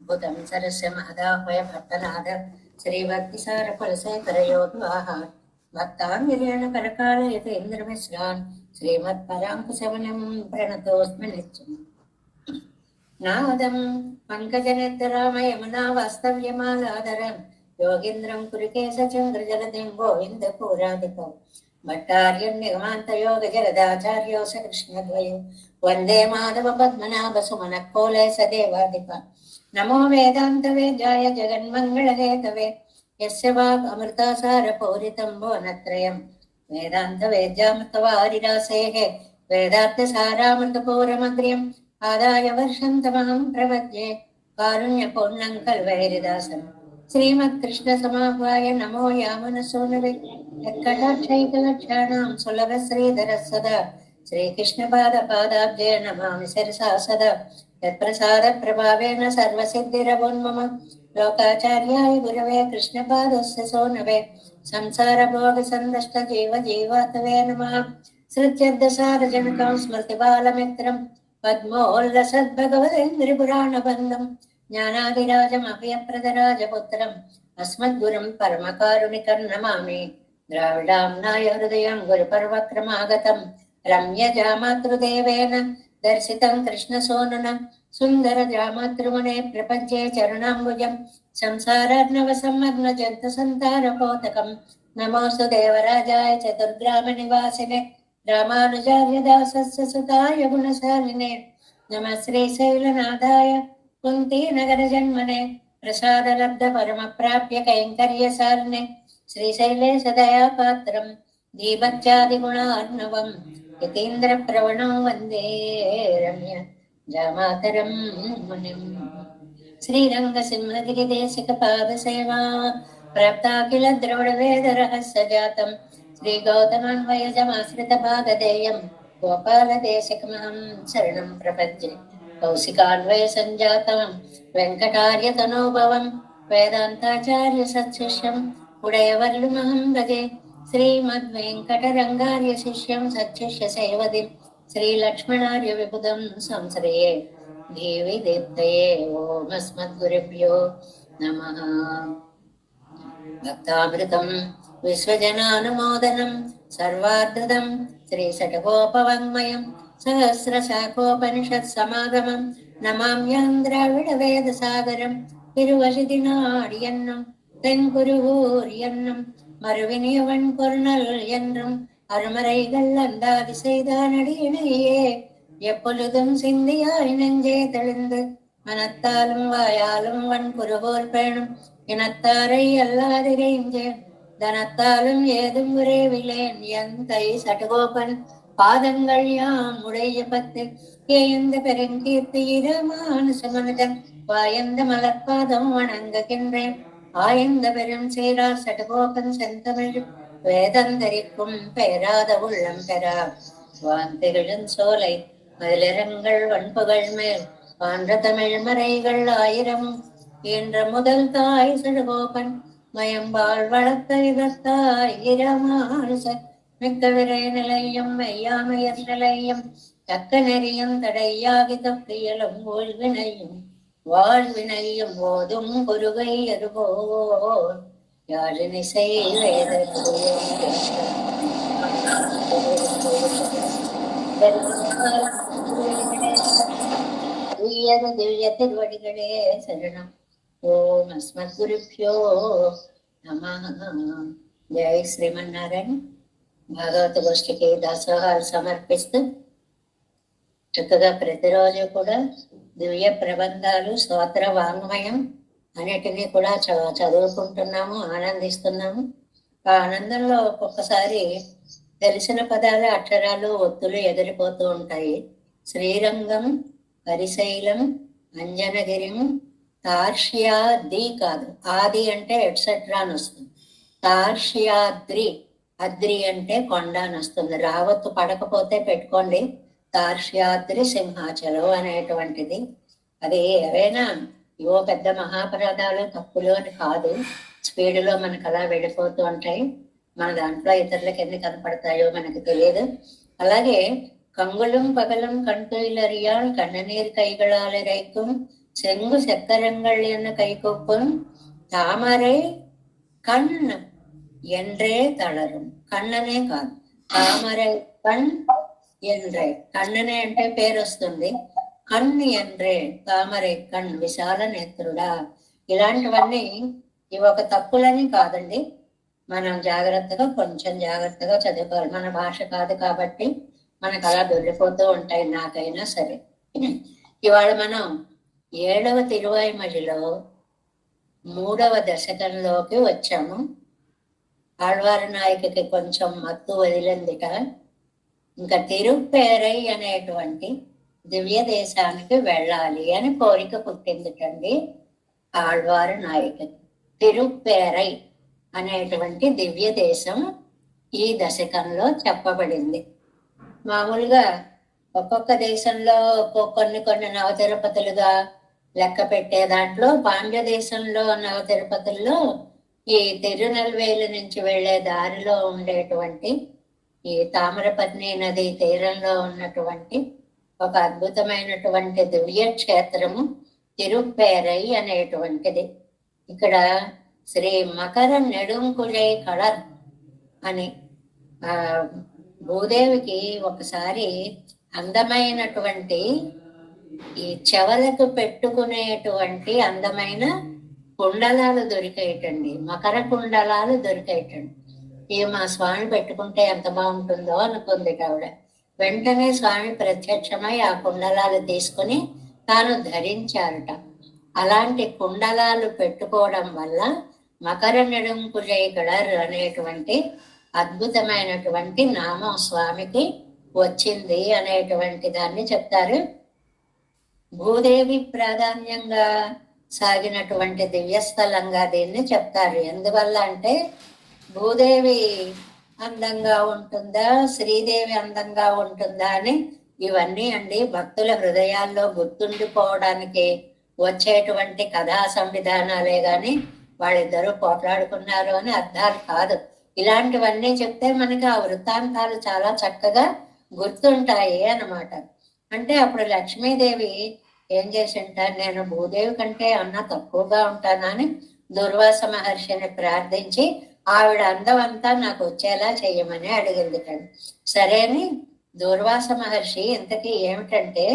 भूतं सरस्य महदाह्वय भट्टनाद श्रीभक्तिसारफलसेकरयोद्वाः भक्ताङ्गिरेण करकालयते इन्द्रमिश्रान् श्रीमत्पराङ्कुशवनं प्रणतोऽस्मि नित्यम् नादं पङ्कजनेत्ररामयमुना वास्तव्यमालादरं योगीन्द्रं कुरुकेशचन्द्रजलदिं गोविन्दपूराधिपम् भट्टार्यं निगमान्तयोगजगदाचार्यो स कृष्णद्वयो वन्दे माधव पद्मनाभसुमनः कोले स देवाधिप नमो वेदान्तवेद्याय जगन्मङ्गलहेतवे यस्य वाक् अमृतासारपूरितं भुवनत्रयं वेदान्तवेद्यामृतवारिरासेः वेदार्थसारामृतपूरमग्र्यम् आदाय वर्षन्तमहं प्रपद्ये कारुण्यपूर्णं कल्वैरिदासम् श्रीमत्कृष्णसमाह्वाय नमो यामुनसूनवे यत्कटाक्षैकलक्षाणां सुलभश्रीधरः सदा श्रीकृष्णपादपादाब्जे नमामि शिरसा सदा यत्प्रसादप्रभावेन सर्वसिद्धिरवोन्मम लोकाचार्याय गुरवे कृष्णपादस्य सोनवे संसारभोगसन्दष्टजीवजीवातवे नमः सृत्यद्दसारजनकं स्मृतिबालमित्रं पद्मोल्लसद्भगवतेन्द्रिपुराणबन्धं ज्ञानादिराजमभयप्रदराजपुत्रम् अस्मद्गुरुं परमकारुणिकं नमामि द्राविडाम्नाय हृदयं गुरुपर्वक्रमागतं रम्यजामातृदेवेन दर्शितं कृष्णसोननं सुन्दरजामातृमुने प्रपद्ये चरणाम्बुजं संसारार्णवसम्मग्नजन्तसन्तारपोतकं नमोऽस्तु देवराजाय चतुर्ग्रामनिवासिने रामानुजार्यदासस्य सुताय गुणशालिने नमः श्रीशैलनाथाय कुन्तीनगरजन्मने प्रसादलब्धपरमप्राप्य कैङ्कर्यसारिणे श्रीशैले सदयापात्रं दीभक्त्यादिगुणार्णवं यतीन्द्रप्रवणं वन्दे रम्य जामातरं मुनिम् श्रीरङ्गसिंहगिरिदेशिकपादसेवा प्राप्ता किल द्रविडवेदरहस्यजातं श्रीगौतमान्वयजमाश्रितभागधेयं गोपालदेशिकमहं शरणं प्रपद्ये कौशिकान्वयसञ्जातं वेङ्कटार्यतनोभवं वेदान्ताचार्यसत्शिष्यम् उडयवर्लुमहं भजे श्रीमद्वेङ्कटरङ्गार्यशिष्यं सत्शिष्यसेवदिं श्रीलक्ष्मणार्यविबुधं संश्रये देवी दीप्तये ओम अस्मद्गुरुभ्यो नमः भक्तामृतं विश्वजनानुमोदनं सर्वार्धदं श्रीषट्कोपवाङ्मयं सहस्रशाखोपनिषत्समागमं नमाम्यहं द्राविडवेदसागरं तिरुवशिदिनाडियन्नं தென்குருகூரியன்னும் மறுவினியவன் பொருணல் என்றும் அருமறைகள் அந்தாதி செய்தானடியினையே எப்பொழுதும் சிந்தியாய் நெஞ்சே தெளிந்து மனத்தாலும் வாயாலும் வன் குருகோல் பேணும் இனத்தாரை அல்லாதிரைஞ்சேன் தனத்தாலும் ஏதும் உறவிலேன் எந்தை சட்டுகோபன் பாதங்கள் யாம் உடைய பத்து ஏந்த பெருங்கீர்த்தி இரமானுசமனுதன் வாயந்த மலர்பாதம் வணங்குகின்றேன் ஆயந்த பெரும் சீரார் சட்டுகோபன் செந்தமிழ் வேதந்தரிக்கும் பெயராத உள்ளம் பெறா வாந்திகளும் சோலை மதிலிரங்கள் வன்புகள் மேல் பான்ற தமிழ் மறைகள் ஆயிரம் என்ற முதல் தாய் சடுகோபன் மயம்பால் வளர்த்த இதத்தாய் இரமானுச மிக்க விரை நிலையும் மெய்யாமையர் நிலையும் தக்க நெறியும் தடையாகி தப்பியலும் ஓய்வினையும் வாழ்வினையும் ஓதும் குருகை அருகோர் யாழினிசை வேத திவ்ய திருவடிகளே சரணம். ஓம் அஸ்மத்குருப்யோ நமः. జై శ్రీమన్నారాయణ. భాగవత గోష్ఠికి దాసోహాలు సమర్పిస్తూ చక్కగా ప్రతిరోజు కూడా దివ్య ప్రబంధాలు స్తోత్ర వాంగ్మయం అన్నిటినీ కూడా చదువుకుంటున్నాము, ఆనందిస్తున్నాము. ఆ ఆనందంలో ఒక్కొక్కసారి తెలిసిన పదాలు అక్షరాలు ఒత్తులు ఎదిరిపోతూ ఉంటాయి. శ్రీరంగం, హరిశైలం, అంజనగిరిం, తార్ష్యాద్రి కాదు, ఆది అంటే ఎట్సెట్రా అని వస్తుంది. తార్ష్యాద్రి, అద్రి అంటే కొండ అని వస్తుంది. రావత్తు పడకపోతే పెట్టుకోండి, తార్ష్యాద్రి సింహాచలం అనేటువంటిది. అది ఏవైనా ఇవో పెద్ద మహాపరాధాలు తప్పులు అని కాదు, స్పీడ్లో మనకు అలా వెళ్ళిపోతూ ఉంటాయి. మన దాంట్లో ఇతరులకు ఎన్ని కనపడతాయో మనకు తెలియదు. అలాగే కంగుళం పగలం కణ్తుయిలరియాల్ కన్ననీర్ కైగళాలిరైக்கும் செங்கு செக்கரங்கள் என்ன கைகொப்பும் தாமரை கண் என்றே తళரும். కన్ననే కాదు, తామరై కణ్ ఎండ్రే. కన్ననే అంటే పేరు వస్తుంది. కన్ను ఎండ్రే, తామరై కణ్, విశాల నేత్రుడా. ఇలాంటివన్నీ ఇవి ఒక తప్పులని కాదండి, మనం జాగ్రత్తగా కొంచెం జాగ్రత్తగా చదువుకోవాలి. మన భాష కాదు కాబట్టి మనకు అలా దొరికిపోతూ ఉంటాయి, నాకైనా సరే. ఇవాళ మనం 7వ తిరువాయిమొழிలో 3వ దశకంలోకి వచ్చాము. ఆళ్వారు నాయకుకి కొంచెం మత్తు వదిలిందిట. ఇంకా తిరుప్పేరై అనేటువంటి దివ్య దేశానికి వెళ్ళాలి అని కోరిక పుట్టిందిటండి ఆళ్వారు నాయకుకి. తిరుప్పేరై అనేటువంటి దివ్య దేశం ఈ దశకంలో చెప్పబడింది. మామూలుగా ఒక్కొక్క దేశంలో కొన్ని నవతిరుపతులుగా లెక్క పెట్టే దాంట్లో పాండ్య దేశంలో నవతిరుపతుల్లో ఈ తిరునెల్వేలి నుంచి వెళ్లే దారిలో ఉండేటువంటి ఈ తామ్రపర్ణి నది తీరంలో ఉన్నటువంటి ఒక అద్భుతమైనటువంటి దివ్య క్షేత్రము తిరుప్పేరై అనేటువంటిది. ఇక్కడ శ్రీ మకర నెడుంకుళై కళర్ అని భూదేవికి ఒకసారి అందమైనటువంటి ఈ చెవలకు పెట్టుకునేటువంటి అందమైన కుండలాలు దొరికాయటండి, మకర కుండలాలు దొరికాయటండి. ఇవి మా స్వామి పెట్టుకుంటే ఎంత బాగుంటుందో అనుకుంది ఆవిడ. వెంటనే స్వామి ప్రత్యక్షమై ఆ కుండలాలు తీసుకుని తాను ధరించారట. అలాంటి కుండలాలు పెట్టుకోవడం వల్ల మకర నెడుంకుళై కళర్ అనేటువంటి అద్భుతమైనటువంటి నామం స్వామికి వచ్చింది అనేటువంటి దాన్ని చెప్తారు. భూదేవి ప్రాధాన్యంగా సాగినటువంటి దివ్యస్థలంగా దీన్ని చెప్తారు. ఎందువల్ల అంటే భూదేవి అందంగా ఉంటుందా, శ్రీదేవి అందంగా ఉంటుందా అని ఇవన్నీ అండి భక్తుల హృదయాల్లో గుర్తుండిపోవడానికి వచ్చేటువంటి కథా సంవిధానాలే గాని వాళ్ళిద్దరూ పోట్లాడుకున్నారు అని అర్థాలు కాదు. ఇలాంటివన్నీ చెప్తే మనకి ఆ వృత్తాంతాలు చాలా చక్కగా గుర్తుంటాయి అన్నమాట. అంటే అప్పుడు లక్ష్మీదేవి ఏం చేసింటారు, నేను భూదేవి కంటే అన్న తక్కువగా ఉంటానని దుర్వాస మహర్షిని ప్రార్థించి ఆవిడ అందమంతా నాకు వచ్చేలా చెయ్యమని అడిగింది. సరే అని దుర్వాస మహర్షి ఇంతకీ ఏమిటంటే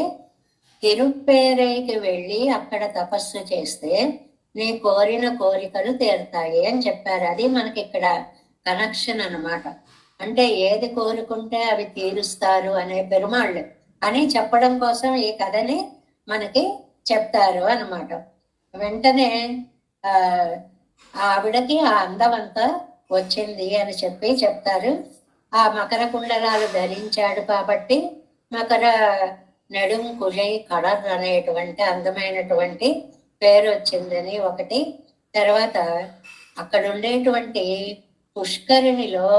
తిరుప్పేరైకి వెళ్ళి అక్కడ తపస్సు చేస్తే నీ కోరిన కోరికలు తీరుతాయి అని చెప్పారు. అది మనకి ఇక్కడ కనెక్షన్ అన్నమాట. అంటే ఏది కోరుకుంటే అవి తీరుస్తారు అనే పెరుమాళ్ళు అని చెప్పడం కోసం ఈ కథని మనకి చెప్తారు అన్నమాట. వెంటనే ఆవిడకి ఆ అందమంతా వచ్చింది అని చెప్పి చెప్తారు. ఆ మకర కుండలాలు ధరించాడు కాబట్టి మకర నెడుంకుళై కళర్ అనేటువంటి అందమైనటువంటి పేరు వచ్చిందని ఒకటి. తర్వాత అక్కడ ఉండేటువంటి పుష్కరిణిలో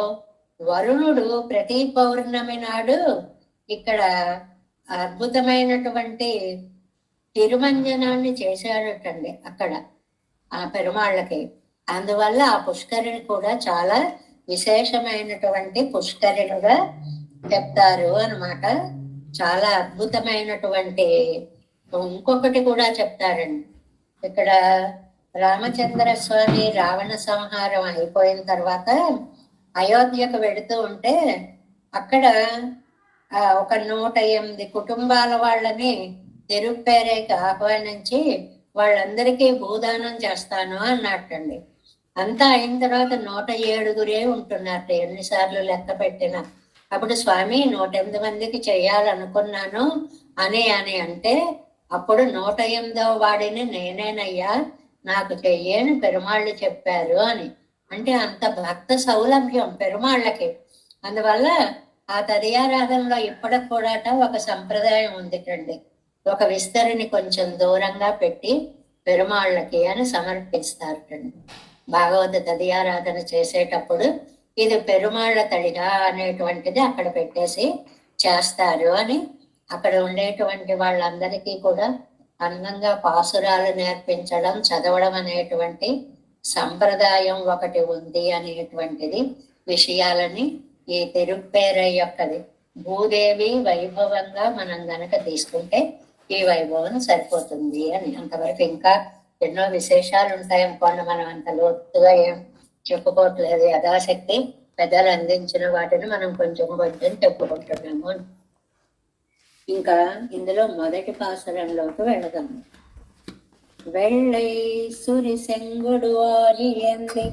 వరుణుడు ప్రతి పౌర్ణమి నాడు ఇక్కడ అద్భుతమైనటువంటి తిరుమంజనాన్ని చేశాడటండి అక్కడ ఆ పెరుమాళ్ళకి. అందువల్ల ఆ పుష్కరిణి కూడా చాలా విశేషమైనటువంటి పుష్కరిణిగా చెప్తారు అన్నమాట. చాలా అద్భుతమైనటువంటి ఇంకొకటి కూడా చెప్తారండి. ఇక్కడ రామచంద్ర స్వామి రావణ సంహారం అయిపోయిన తర్వాత అయోధ్యకు వెళుతూ ఉంటే అక్కడ ఒక 108 కుటుంబాల వాళ్ళని తిరుప్పేరైకి ఆహ్వానించి వాళ్ళందరికీ భూదానం చేస్తాను అన్నట్టండి. అంతా అయిన తర్వాత 107 ఉంటున్నట్టు ఎన్నిసార్లు లెక్క పెట్టినా. అప్పుడు స్వామి 108 మందికి చెయ్యాలనుకున్నాను అని అంటే అప్పుడు 108వ వాడిని నేనేనయ్యా, నాకు చెయ్యని పెరుమాళ్ళు చెప్పారు అని. అంటే అంత భక్త సౌలభ్యం పెరుమాళ్ళకి. అందువల్ల ఆ తదియారాధనలో ఇప్పటికి కూడా ఒక సంప్రదాయం ఉందిటండి. ఒక విస్తరిని కొంచెం దూరంగా పెట్టి పెరుమాళ్ళకి అని సమర్పిస్తారటండి. భాగవత తదియారాధన చేసేటప్పుడు ఇది పెరుమాళ్ళ తడిగా అనేటువంటిది అక్కడ పెట్టేసి చేస్తారు అని అక్కడ ఉండేటువంటి వాళ్ళందరికీ కూడా అందంగా పాసురాలు నేర్పించడం, చదవడం అనేటువంటి సంప్రదాయం ఒకటి ఉంది అనేటువంటిది విషయాలని ఈ తిరుప్పేరై యొక్కది. భూదేవి వైభవంగా మనం గనక తీసుకుంటే ఈ వైభవం సరిపోతుంది అని. అంతవరకు ఇంకా ఎన్నో విశేషాలు ఉంటాయి అనుకోండి, మనం అంత లోతుగా ఏం చెప్పుకోవట్లేదు. యథాశక్తి పెద్దలు అందించిన వాటిని మనం కొంచెం కొంచెం చెప్పుకుంటున్నాము. ఇంకా ఇందులో మొదటి పాసురంలోకి వెళదాం. வெள்ளை சுரி செங்குடு ஆழி ஏந்தி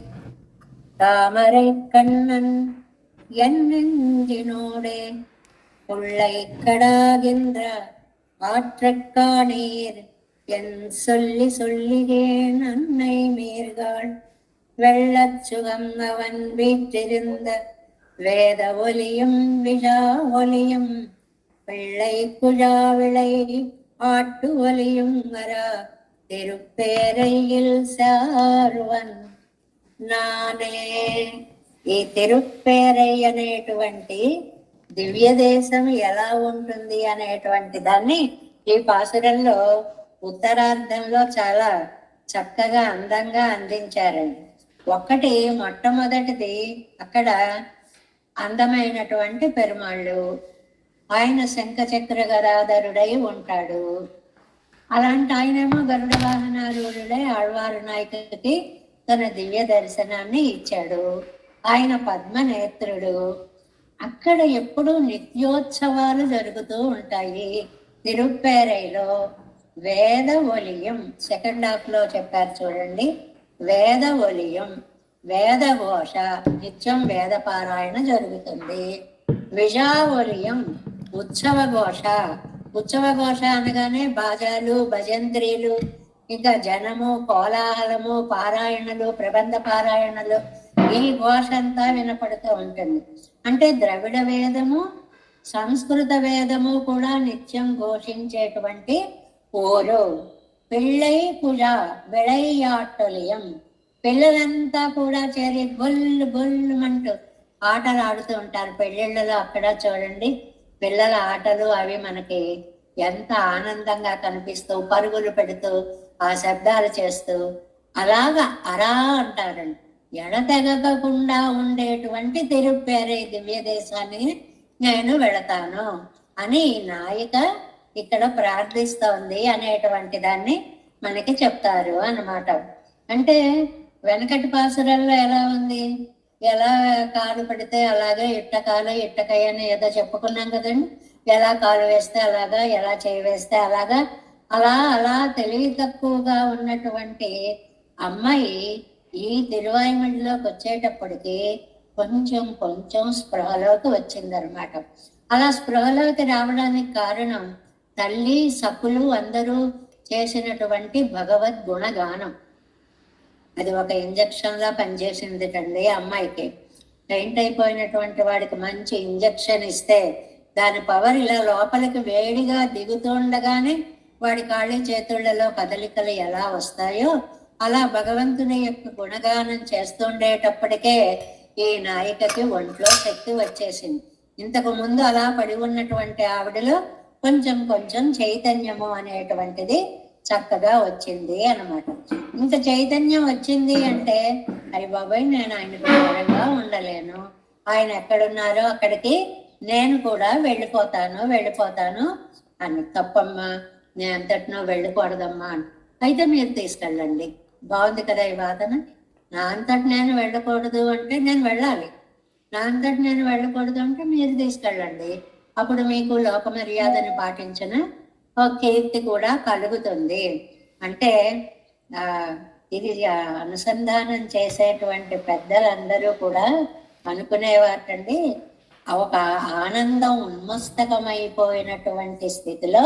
தாமரை கண்ணன் என் நெஞ்சினோடே உள்ளை கடாகின்ற ஆற்றக்காணீர் என் சொல்லி சொல்லிகேன் அன்னை மீர்காள் வெள்ளச் சுகம் அவன் வீற்றிருந்த வேத ஒலியும் விஷா ஒலியும் பிள்ளை குழா விளை ஆட்டு ஒலியும் வரா తిరుప్పేరయ్యిల్ సార్వన్ నానే. ఈ తిరుప్పేరై అనేటువంటి దివ్య దేశం ఎలా ఉంటుంది అనేటువంటి దాన్ని ఈ పాసురంలో ఉత్తరార్ధంలో చాలా చక్కగా అందంగా అందించారండి. ఒకటి మొట్టమొదటిది, అక్కడ అందమైనటువంటి పెరుమాళ్ళు, ఆయన శంఖచక్ర గదాధరుడై ఉంటాడు. అలాంటి ఆయనేమో గరుడ వాహనారూఢుడై ఆళ్వారు నాయకుడికి తన దివ్య దర్శనాన్ని ఇచ్చాడు. ఆయన పద్మనేత్రుడు. అక్కడ ఎప్పుడూ నిత్యోత్సవాలు జరుగుతూ ఉంటాయి. తిరుప్పేరైలో వేద ఒలియం, సెకండ్ హాఫ్ లో చెప్పారు చూడండి, వేద ఒలియం, వేద ఘోష, నిత్యం వేద పారాయణ జరుగుతుంది. విజా ఒలియం, ఉత్సవ ఘోష. ఉత్సవ ఘోష అనగానే బాజాలు, భజంత్రీలు, ఇంకా జనము, కోలాహలము, పారాయణలు, ప్రబంధ పారాయణలు, ఈ ఘోష అంతా వినపడుతూ ఉంటుంది. అంటే ద్రవిడ వేదము, సంస్కృత వేదము కూడా నిత్యం ఘోషించేటువంటి ఊరు. పిళ్ళై పుజ విళయాటొలియం, పిల్లలంతా కూడా చేరి బొల్లు బొల్లుమంటూ ఆటలు ఆడుతూ ఉంటారు పెళ్ళిళ్ళలో. అక్కడ చూడండి, పిల్లల ఆటలు అవి మనకి ఎంత ఆనందంగా కనిపిస్తూ పరుగులు పెడుతూ ఆ శబ్దాలు చేస్తూ అలాగా అరా అంటారండి. ఎడతెగకుండా ఉండేటువంటి తిరుప్పేరై దివ్య దేశాన్ని నేను వెళతాను అని నాయిక ఇక్కడ ప్రార్థిస్తోంది అనేటువంటి దాన్ని మనకి చెప్తారు అన్నమాట. అంటే వెనకటి పాసురాల్లో ఎలా ఉంది, ఎలా కాలు పడితే అలాగే ఇట్టకాలు ఇట్టకయ్య అని ఏదో చెప్పుకున్నాం కదండి. ఎలా కాలు వేస్తే అలాగా, ఎలా చేయి వేస్తే అలాగా, అలా అలా తెలివి తక్కువగా ఉన్నటువంటి అమ్మాయి ఈ తిరువాయిమడిలోకి వచ్చేటప్పటికి కొంచెం కొంచెం స్పృహలోకి వచ్చిందనమాట. అలా స్పృహలోకి రావడానికి కారణం తల్లి సకులు అందరూ చేసినటువంటి భగవద్ గుణగానం. అది ఒక ఇంజక్షన్ లా పనిచేసింది కండి అమ్మాయికి. పెయింట్ అయిపోయినటువంటి వాడికి మంచి ఇంజక్షన్ ఇస్తే దాని పవర్ ఇలా లోపలికి వేడిగా దిగుతుండగానే వాడి కాళ్ళ చేతుళ్లలో కదలికలు ఎలా వస్తాయో అలా భగవంతుని యొక్క గుణగానం చేస్తుండేటప్పటికే ఈ నాయికకి ఒంట్లో శక్తి వచ్చేసింది. ఇంతకు ముందు అలా పడి ఉన్నటువంటి ఆవిడలో కొంచెం కొంచెం చైతన్యము అనేటువంటిది చక్కగా వచ్చింది అన్నమాట. ఇంత చైతన్యం వచ్చింది అంటే, అయ్య బాబాయ్ నేను ఆయనకు దూరంగా ఉండలేను, ఆయన ఎక్కడున్నారో అక్కడికి నేను కూడా వెళ్ళిపోతాను అని. తప్పమ్మా, నేను అంతటినో వెళ్ళకూడదమ్మా అని. అయితే మీరు తీసుకెళ్ళండి. బాగుంది కదా ఈ వాదన. నా అంతటి నేను వెళ్ళకూడదు అంటే నేను వెళ్ళాలి, నా అంతటి నేను వెళ్ళకూడదు అంటే మీరు తీసుకెళ్ళండి. అప్పుడు మీకు లోక మర్యాదను పాటించిన కీర్తి కూడా కలుగుతుంది. అంటే ఇది అనుసంధానం చేసేటువంటి పెద్దలందరూ కూడా అనుకునేవాటండి, ఒక ఆనందం ఉన్మస్తకమైపోయినటువంటి స్థితిలో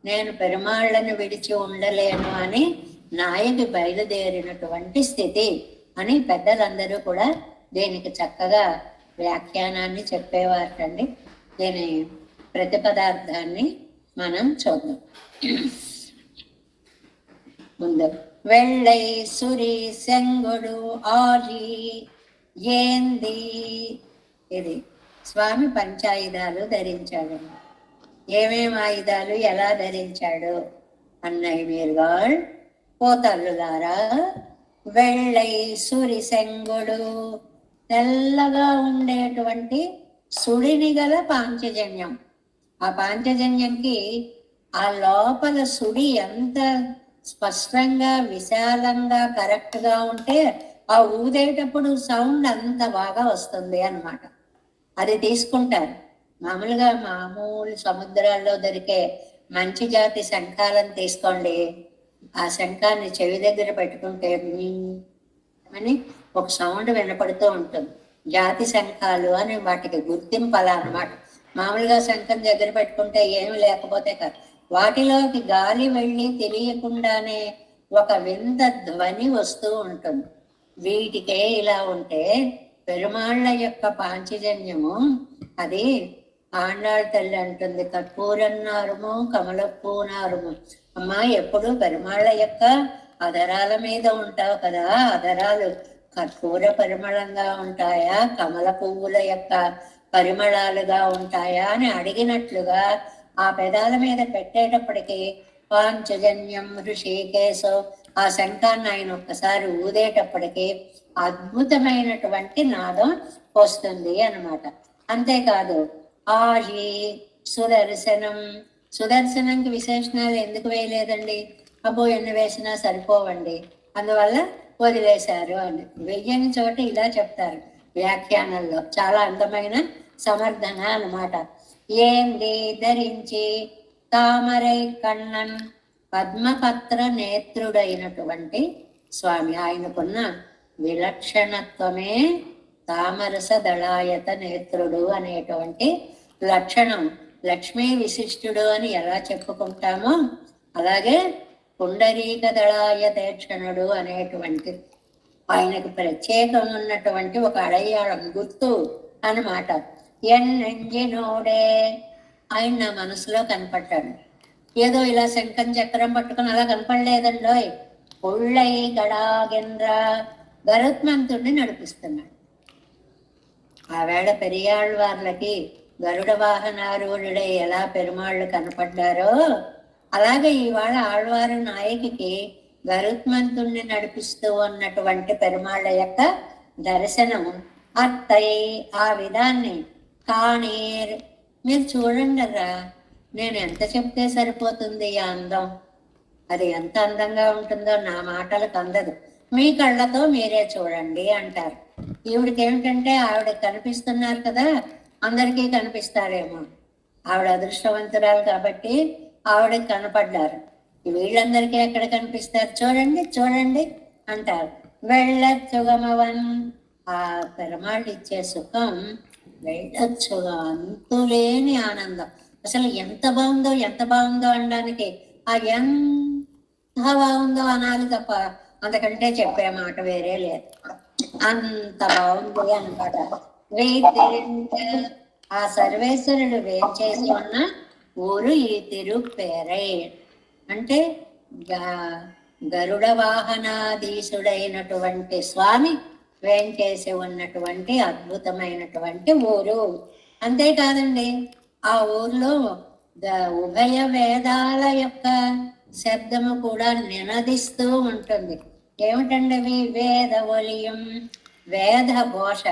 నేను పెరుమాళ్ళను విడిచి ఉండలేను అని నాయకి బయలుదేరినటువంటి స్థితి అని పెద్దలందరూ కూడా దీనికి చక్కగా వ్యాఖ్యానాన్ని చెప్పేవారటండి. దీని ప్రతిపదార్థాన్ని మనం చూద్దాం. ముందు వెள்ளై సురి సెంగుడు ఆరి ఏంది, ఇది స్వామి పంచాయుధాలు ధరించాడు. ఏమేమి ఆయుధాలు ఎలా ధరించాడు అన్నయ్య మీరుగాள் పోతల్లులారా. వెள்ளై సురి సెంగుడు, తెల్లగా ఉండేటువంటి సుడిని గల పాంచజన్యం. ఆ పాంచజన్యంకి ఆ లోపల సుడి ఎంత స్పష్టంగా విశాలంగా కరెక్ట్గా ఉంటే ఆ ఊదేటప్పుడు సౌండ్ అంత బాగా వస్తుంది అన్నమాట. అది తీసుకుంటారు. మామూలు సముద్రాల్లో దొరికే మంచి జాతి శంఖాలను తీసుకోండి, ఆ శంఖాన్ని చెవి దగ్గర పెట్టుకుంటే అని ఒక సౌండ్ వినపడుతూ ఉంటుంది. జాతి శంఖాలు అని వాటికి గుర్తింపు అలా అనమాట. మామూలుగా శంఖం దగ్గర పెట్టుకుంటే ఏమి లేకపోతే కాదు, వాటిలోకి గాలి వెళ్ళి తెలియకుండానే ఒక వింత ధ్వని వస్తూ ఉంటుంది. వీటికే ఇలా ఉంటే పెరుమాళ్ళ యొక్క పాంచజన్యము అది ఆండాళ్ తల్లి అంటుంది, కర్పూరన్నారుము కమలపూనారుము. అమ్మా, ఎప్పుడు పెరుమాళ్ళ యొక్క అధరాల మీద ఉంటావు కదా, అధరాలు కర్పూర పరిమళంగా ఉంటాయా, కమల పువ్వుల యొక్క పరిమళాలుగా ఉంటాయా అని అడిగినట్లుగా ఆ పెదాల మీద పెట్టేటప్పటికి పాంచజన్యం ఋషికేశో ఆ శంఖాన్ని ఆయన ఒక్కసారి ఊదేటప్పటికి అద్భుతమైనటువంటి నాదం వస్తుంది అన్నమాట. అంతేకాదు ఆహి సుదర్శనం, సుదర్శనంకి విశేషణాలు ఎందుకు వేయలేదండి? అబ్బో ఎన్ని వేసినా సరిపోవండి, అందువల్ల వదిలేశారు అని. వెయ్యని చోట ఇలా చెప్తారు వ్యాఖ్యానంలో, చాలా అందమైన సమర్థన అన్నమాట. ఏంది ధరించి తామరై కണ്ണన్ పద్మపత్ర నేత్రుడైనటువంటి స్వామి, ఆయనకున్న విలక్షణత్వమే తామరస దళాయత నేత్రుడు అనేటువంటి లక్షణం. లక్ష్మీ విశిష్టుడు అని ఎలా చెప్పుకుంటామో అలాగే పుండరీక దళాయతేక్షణుడు అనేటువంటి ఆయనకు ప్రత్యేకం ఉన్నటువంటి ఒక అడయాళం, గుర్తు అన్నమాట. ఎన్నెంజినోడే ఆయన నా మనసులో కనపడ్డాడు. ఏదో ఇలా శంఖం చక్రం పట్టుకుని అలా కనపడలేదండోయ్. పుళ్ళై గడాగెంద్ర గరుత్మంతుడిని నడిపిస్తున్నాడు. ఆవేళ పెరియాళ్ళవార్లకి గరుడ వాహనారూఢుడై ఎలా పెరుమాళ్ళు కనపడ్డారో అలాగే ఇవాళ ఆళ్వారు నాయకికి గరుత్మంతుణ్ణి నడిపిస్తూ ఉన్నటువంటి పెరుమాళ్ళ యొక్క దర్శనం అత్తై ఆ విధాన్ని కాణీర్ మీరు చూడండిరా, నేను ఎంత చెప్తే సరిపోతుంది ఆ అందం, అది ఎంత అందంగా ఉంటుందో నా మాటలకు అందదు, మీ కళ్ళతో మీరే చూడండి అంటారు. ఈవిడికి ఏమిటంటే ఆవిడ కనిపిస్తున్నారు కదా, అందరికీ కనిపిస్తారేమో, ఆవిడ అదృష్టవంతురాలు కాబట్టి ఆవిడకి కనపడ్డారు. వీళ్ళందరికీ ఎక్కడ కనిపిస్తారు, చూడండి చూడండి అంటారు. వెళ్ళొచ్చుగమవన్, ఆ పెరుమాళ్ళు ఇచ్చే సుఖం వెళ్ళొచ్చుగా, అంతులేని ఆనందం. అసలు ఎంత బాగుందో ఎంత బాగుందో అనడానికి ఆ ఎంత బాగుందో అనాలి తప్ప అంతకంటే చెప్పే మాట వేరే లేదు. అంత బాగుంది అనమాట. ఆ సర్వేశ్వరుడు వేంచేసి ఉన్న ఊరు ఈ తిరుపేరై అంటే గరుడ వాహనాధీశుడైనటువంటి స్వామి వేంచేసి ఉన్నటువంటి అద్భుతమైనటువంటి ఊరు. అంతేకాదండి, ఆ ఊర్లో ఉభయ వేదాల యొక్క శబ్దము కూడా నినదిస్తూ ఉంటుంది. ఏమిటండి అవి? వేద ఒలియం, వేద ఘోష.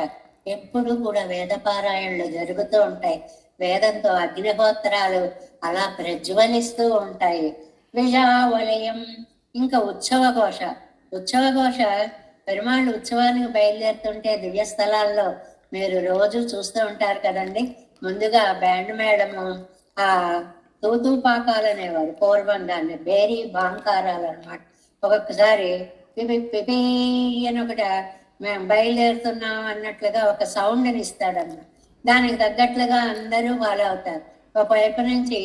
ఎప్పుడు కూడా వేద పారాయణలు జరుగుతూ ఉంటాయి, వేదంతో అగ్నిహోత్రాలు అలా ప్రజ్వలిస్తూ ఉంటాయి. విజావలయం, ఇంకా ఉత్సవ ఘోష. ఉత్సవ ఘోష పెరుమాళ్ళు ఉత్సవానికి బయలుదేరుతుంటే దివ్యస్థలాల్లో మీరు రోజు చూస్తూ ఉంటారు కదండి. ముందుగా బ్యాండ్ మేళము, ఆ తూతూపాకాలు అనేవారు పూర్వం, దాన్ని బేరీ బాంకారాలు అనమాట. ఒక్కొక్కసారి పిపి పిపి అని ఒకటి మేము బయలుదేరుతున్నాం అన్నట్లుగా ఒక సౌండ్ని ఇస్తాడన్నమాట. దానికి తగ్గట్లుగా అందరూ ఫాలో అవుతారు. ఒకవైపు నుంచి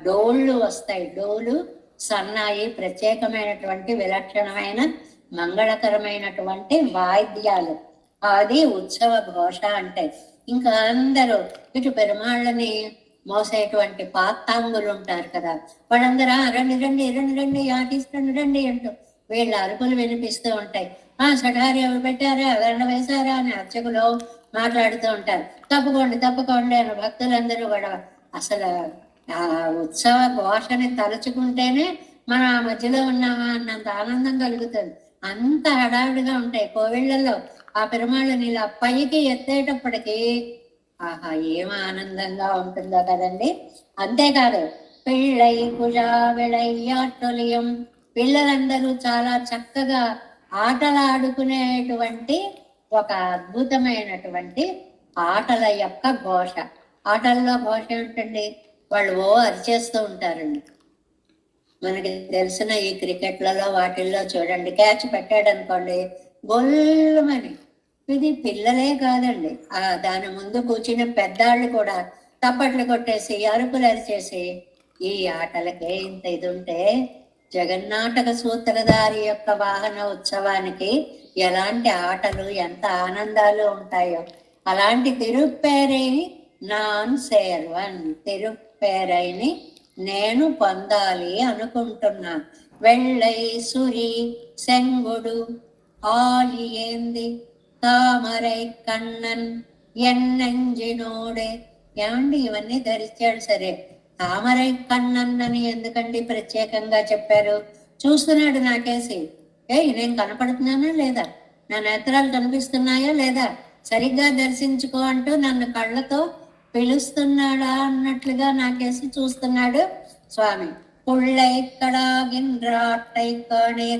డోళ్ళు వస్తాయి, డోలు సన్నాయి, ప్రత్యేకమైనటువంటి విలక్షణమైన మంగళకరమైనటువంటి వాయిద్యాలు. అది ఉత్సవ ఘోష అంటే. ఇంకా అందరూ ఇటు పెరుమాళ్ళని మోసేటువంటి పాత్తాంగులు ఉంటారు కదా, వాళ్ళందరూ రండి రండి రండి రండి ఆర్టిస్ట్ రండి రండి అంటూ వీళ్ళ అరుపులు వినిపిస్తూ ఉంటాయి. సఠారి ఎవరు పెట్టారా, దండ వేశారా అని అర్చకులు మాట్లాడుతూ ఉంటారు. తప్పుకోండి తప్పుకోండి అని భక్తులందరూ కూడా. అసలు ఆ ఉత్సవ ఘోషని తలుచుకుంటేనే మనం ఆ మధ్యలో ఉన్నామా అన్నంత ఆనందం కలుగుతుంది. అంత హడావిడిగా ఉంటాయి కోవిళ్ళల్లో. ఆ పెరుమాళ్ళని ఇలా పైకి ఎత్తేటప్పటికీ ఆహా ఏం ఆనందంగా ఉంటుందో కదండి. అంతేకాదు, పిళ్ళై కుజా విళయ్యాటొలియం, పిల్లలందరూ చాలా చక్కగా ఆటలాడుకునేటువంటి ఒక అద్భుతమైనటువంటి ఆటల యొక్క ఘోష. ఆటల్లో ఘోష ఏమిటండి? వాళ్ళు అరిచేస్తూ ఉంటారండి. మనకి తెలిసిన ఈ క్రికెట్లలో వాటిల్లో చూడండి, క్యాచ్ పెట్టాడు అనుకోండి, గొల్లమని. ఇది పిల్లలే కాదండి, దాని ముందు కూర్చుని పెద్దాళ్ళు కూడా తప్పట్లు కొట్టేసి అరుపులు అరిచేసి, ఈ ఆటలకే ఇంత ఇది ఉంటే జగన్నాటక సూత్రధారి యొక్క వాహన ఉత్సవానికి ఎలాంటి ఆటలు, ఎంత ఆనందాలు ఉంటాయో. అలాంటి తిరుప్పేరైని నాన్ సేర్వన్, తిరుప్పేరైని నేను పొందాలి అనుకుంటున్నా. వెள்ளై సురి సెంగుడు ఆలి ఏంది తామరై కన్నన్ ఎన్నెంజినోడే. ఏమండి, ఇవన్నీ ధరించాడు సరే, తామరై కన్నన్ అని ఎందుకండి ప్రత్యేకంగా చెప్పారు? చూస్తున్నాడు నాకేసి, నేను కనపడుతున్నానా లేదా, నా నేత్రాలు కనిపిస్తున్నాయా లేదా, సరిగ్గా దర్శించుకో అంటూ నన్ను కళ్ళతో పిలుస్తున్నాడా అన్నట్లుగా నాకేసి చూస్తున్నాడు స్వామి. పుళ్ళైక్కడాగిన్రాట్టైక్కడే,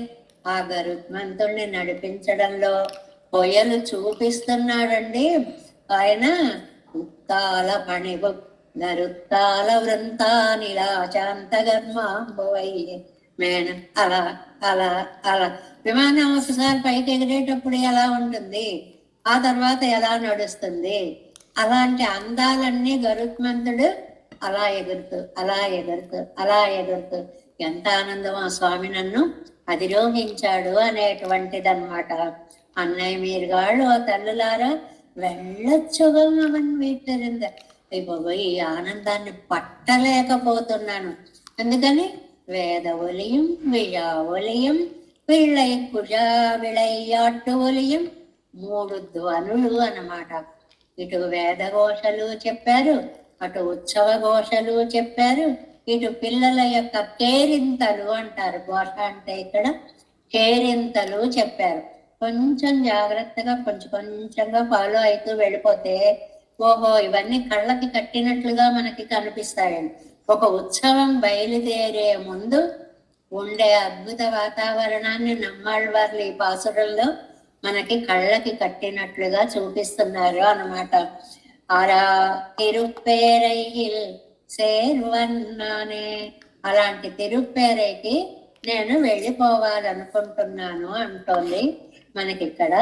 ఆ గరుత్మంతుణ్ణి నడిపించడంలో పొయ్యలు చూపిస్తున్నాడండి ఆయన. ఉత్తాల పణివు గరుత్తాల వృంతానిలాచాంతగర్మాంబువై మేన. అలా అలా అలా విమానం ఒకసారి పైకి ఎగిరేటప్పుడు ఎలా ఉంటుంది, ఆ తర్వాత ఎలా నడుస్తుంది, అలాంటి అందాలన్నీ గరుత్మంతుడు అలా ఎగురుతూ అలా ఎగురుతూ అలా ఎగురుతూ, ఎంత ఆనందం ఆ స్వామి నన్ను అధిరోహించాడు అనేటువంటిదన్నమాట. అన్నయ్య మీరుగాళ్ళు ఆ తల్లులారా వెళ్ళొచ్చుగా అవన్ వీటిరింద. అయిపోయి ఈ ఆనందాన్ని పట్టలేకపోతున్నాను. ఎందుకని? వేద ఒలియం విజా ఒలియం పిళ్ళై కుజా విళయ్యాట్టు ఒలియం, 3 ధ్వనులు అన్నమాట. ఇటు వేదఘోషలు చెప్పారు, అటు ఉత్సవ ఘోషలు చెప్పారు, ఇటు పిల్లల యొక్క కేరింతలు అంటారు. ఘోష అంటే ఇక్కడ కేరింతలు చెప్పారు. కొంచెం జాగ్రత్తగా కొంచెంగా ఫాలో అవుతూ వెళ్ళిపోతే ఓహో ఇవన్నీ కళ్ళకి కట్టినట్లుగా మనకి కనిపిస్తాయండి. ఒక ఉత్సవం బయలుదేరే ముందు ఉండే అద్భుత వాతావరణాన్ని నమ్మాళ్ళవార్లు ఈ పాసురంలో మనకి కళ్ళకి కట్టినట్లుగా చూపిస్తున్నారు అన్నమాట. అలా తిరుప్పేరైల్ సేర్వన్నానే, అలాంటి తిరుప్పేరైకి నేను వెళ్ళిపోవాలనుకుంటున్నాను అంటోంది మనకి ఇక్కడ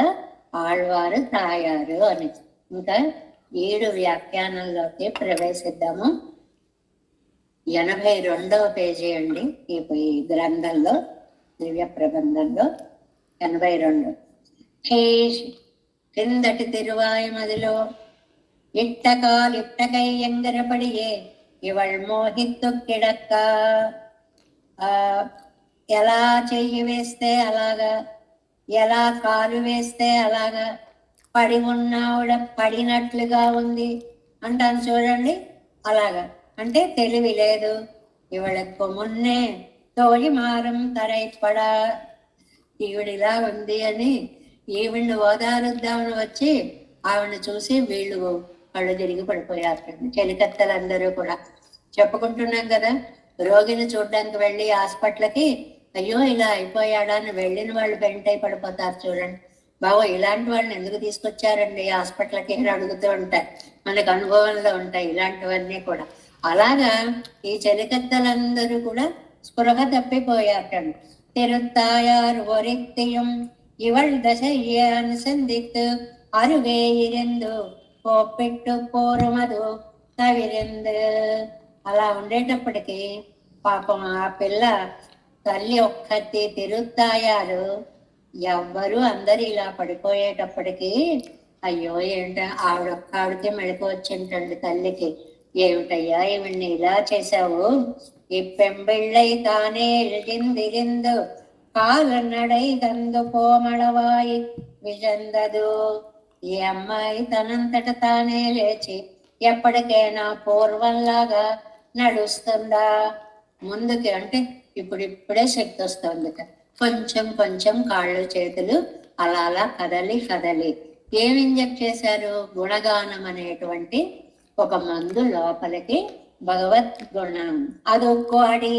ఆళ్వారు తాయారు అని. ఇంకా 7 వ్యాఖ్యానంలోకి ప్రవేశిద్దాము. 82వ పేజీ అండి ఈ గ్రంథంలో, దివ్య ప్రబంధంలో 82. కిందటి తిరువాయుమదిలో ఇట్టకై ఎంగరపడియే ఇవళ్ మోహిత్తు కిడక్క. ఎలా చెయ్యి వేస్తే అలాగా, ఎలా కాలు వేస్తే అలాగా, పడి ఉన్నావిడ పడినట్లుగా ఉంది అంటాను చూడండి. అలాగా అంటే తెలివి లేదు. ఇవళకు మున్నే తోలి మారం తరైపడా, ఈవిడిలా ఉంది అని ఈవిడ్ని ఓదారుద్దామని వచ్చి ఆవిడని చూసి వీళ్ళు కళ్ళు తిరిగి పడిపోయారు. చెలికత్తలందరూ కూడా చెప్పుకుంటున్నాం కదా, రోగిని చూడడానికి వెళ్ళి హాస్పిటల్కి అయ్యో ఇలా అయిపోయాడా అని వెళ్ళిన వాళ్ళు బెంటై పడిపోతారు చూడండి. బాబు ఇలాంటి వాళ్ళని ఎందుకు తీసుకొచ్చారండి హాస్పిటల్కి అని అడుగుతూ ఉంటాయి. మనకు అనుభవంలో ఉంటాయి ఇలాంటివన్నీ కూడా. అలాగా ఈ చెలికత్తలందరూ కూడా స్పృహ తప్పిపోయారండి. తిరుత్తాయారు ఒరిత్తియం ఇవళ్ దశయ్యాన్ సందిక్తు అరుగే ఇరెందు పోపెట్టు పోరుమదు తవిరెందు. అలా ఉండేటప్పటికి పాపం ఆ పిల్ల తల్లి ఒక్కటి తిరుత్తాయారు ఎవ్వరు అందరు ఇలా పడిపోయేటప్పటికి అయ్యో ఏంట ఆవిడొక్కావిడికి మెళకు వచ్చింటండి తల్లికి. ఏమిటయ్యా ఈవిడ్ని ఇలా చేశావు, ఈ పెంబిళ్ళై తానే ఎల్జిందిరిందు కాలనడై దందు పోమడవాయి విజందదు. ఈ అమ్మాయి తనంతట తానే లేచి ఎప్పటికైనా పూర్వంలాగా నడుస్తుందా? ముందుకి అంటే ఇప్పుడిప్పుడే శక్తి వస్తుంది. కొంచెం కాళ్ళు చేతులు అలా అలా కదలి ఏమి ఇంజెక్ట్ చేశారు? గుణగానం అనేటువంటి ఒక మందు లోపలికి భగవద్గుణం అదొక్కోడి.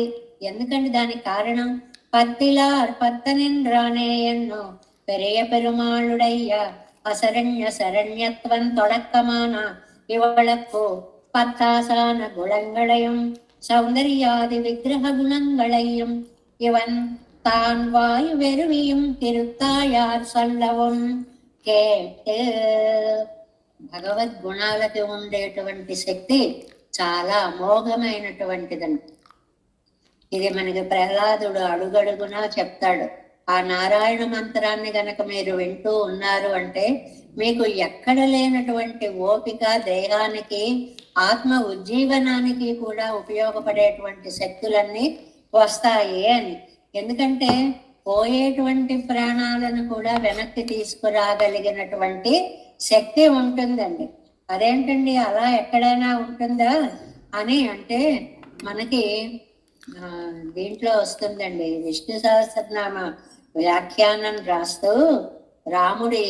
ఎందుకంటే దానికి కారణం பத்திலார் பத்தனின்றானே என்னோ பெரிய பெருமாளுடைய அசரண்ய சரண்யத்துவன் தொடக்கமான இவளுக்கு பத்தாசான குணங்களையும் சௌந்தர்யாதி விக்கிரக குணங்களையும் இவன் தான் வாயு வெறுவியும் திருத்தாயார் சொல்லவும் கேட்டு. భగవద్గుణాలకి ఉండేటువంటి శక్తి చాలా అమోఘమైనటువంటిదండి. ఇది మనకి ప్రహ్లాదుడు అడుగడుగునా చెప్తాడు. ఆ నారాయణ మంత్రాన్ని గనక మీరు వింటూ ఉన్నారు అంటే మీకు ఎక్కడ లేనటువంటి ఓపిక, దేహానికి ఆత్మ ఉజ్జీవనానికి కూడా ఉపయోగపడేటువంటి శక్తులన్నీ వస్తాయి అని. ఎందుకంటే పోయేటువంటి ప్రాణాలను కూడా వెనక్కి తీసుకురాగలిగినటువంటి శక్తి ఉంటుందండి. అదేంటండి అలా ఎక్కడైనా ఉంటుందా అని అంటే మనకి దీంట్లో వస్తుందండి. విష్ణు సహస్రనామ వ్యాఖ్యానం రాస్తూ రాముడి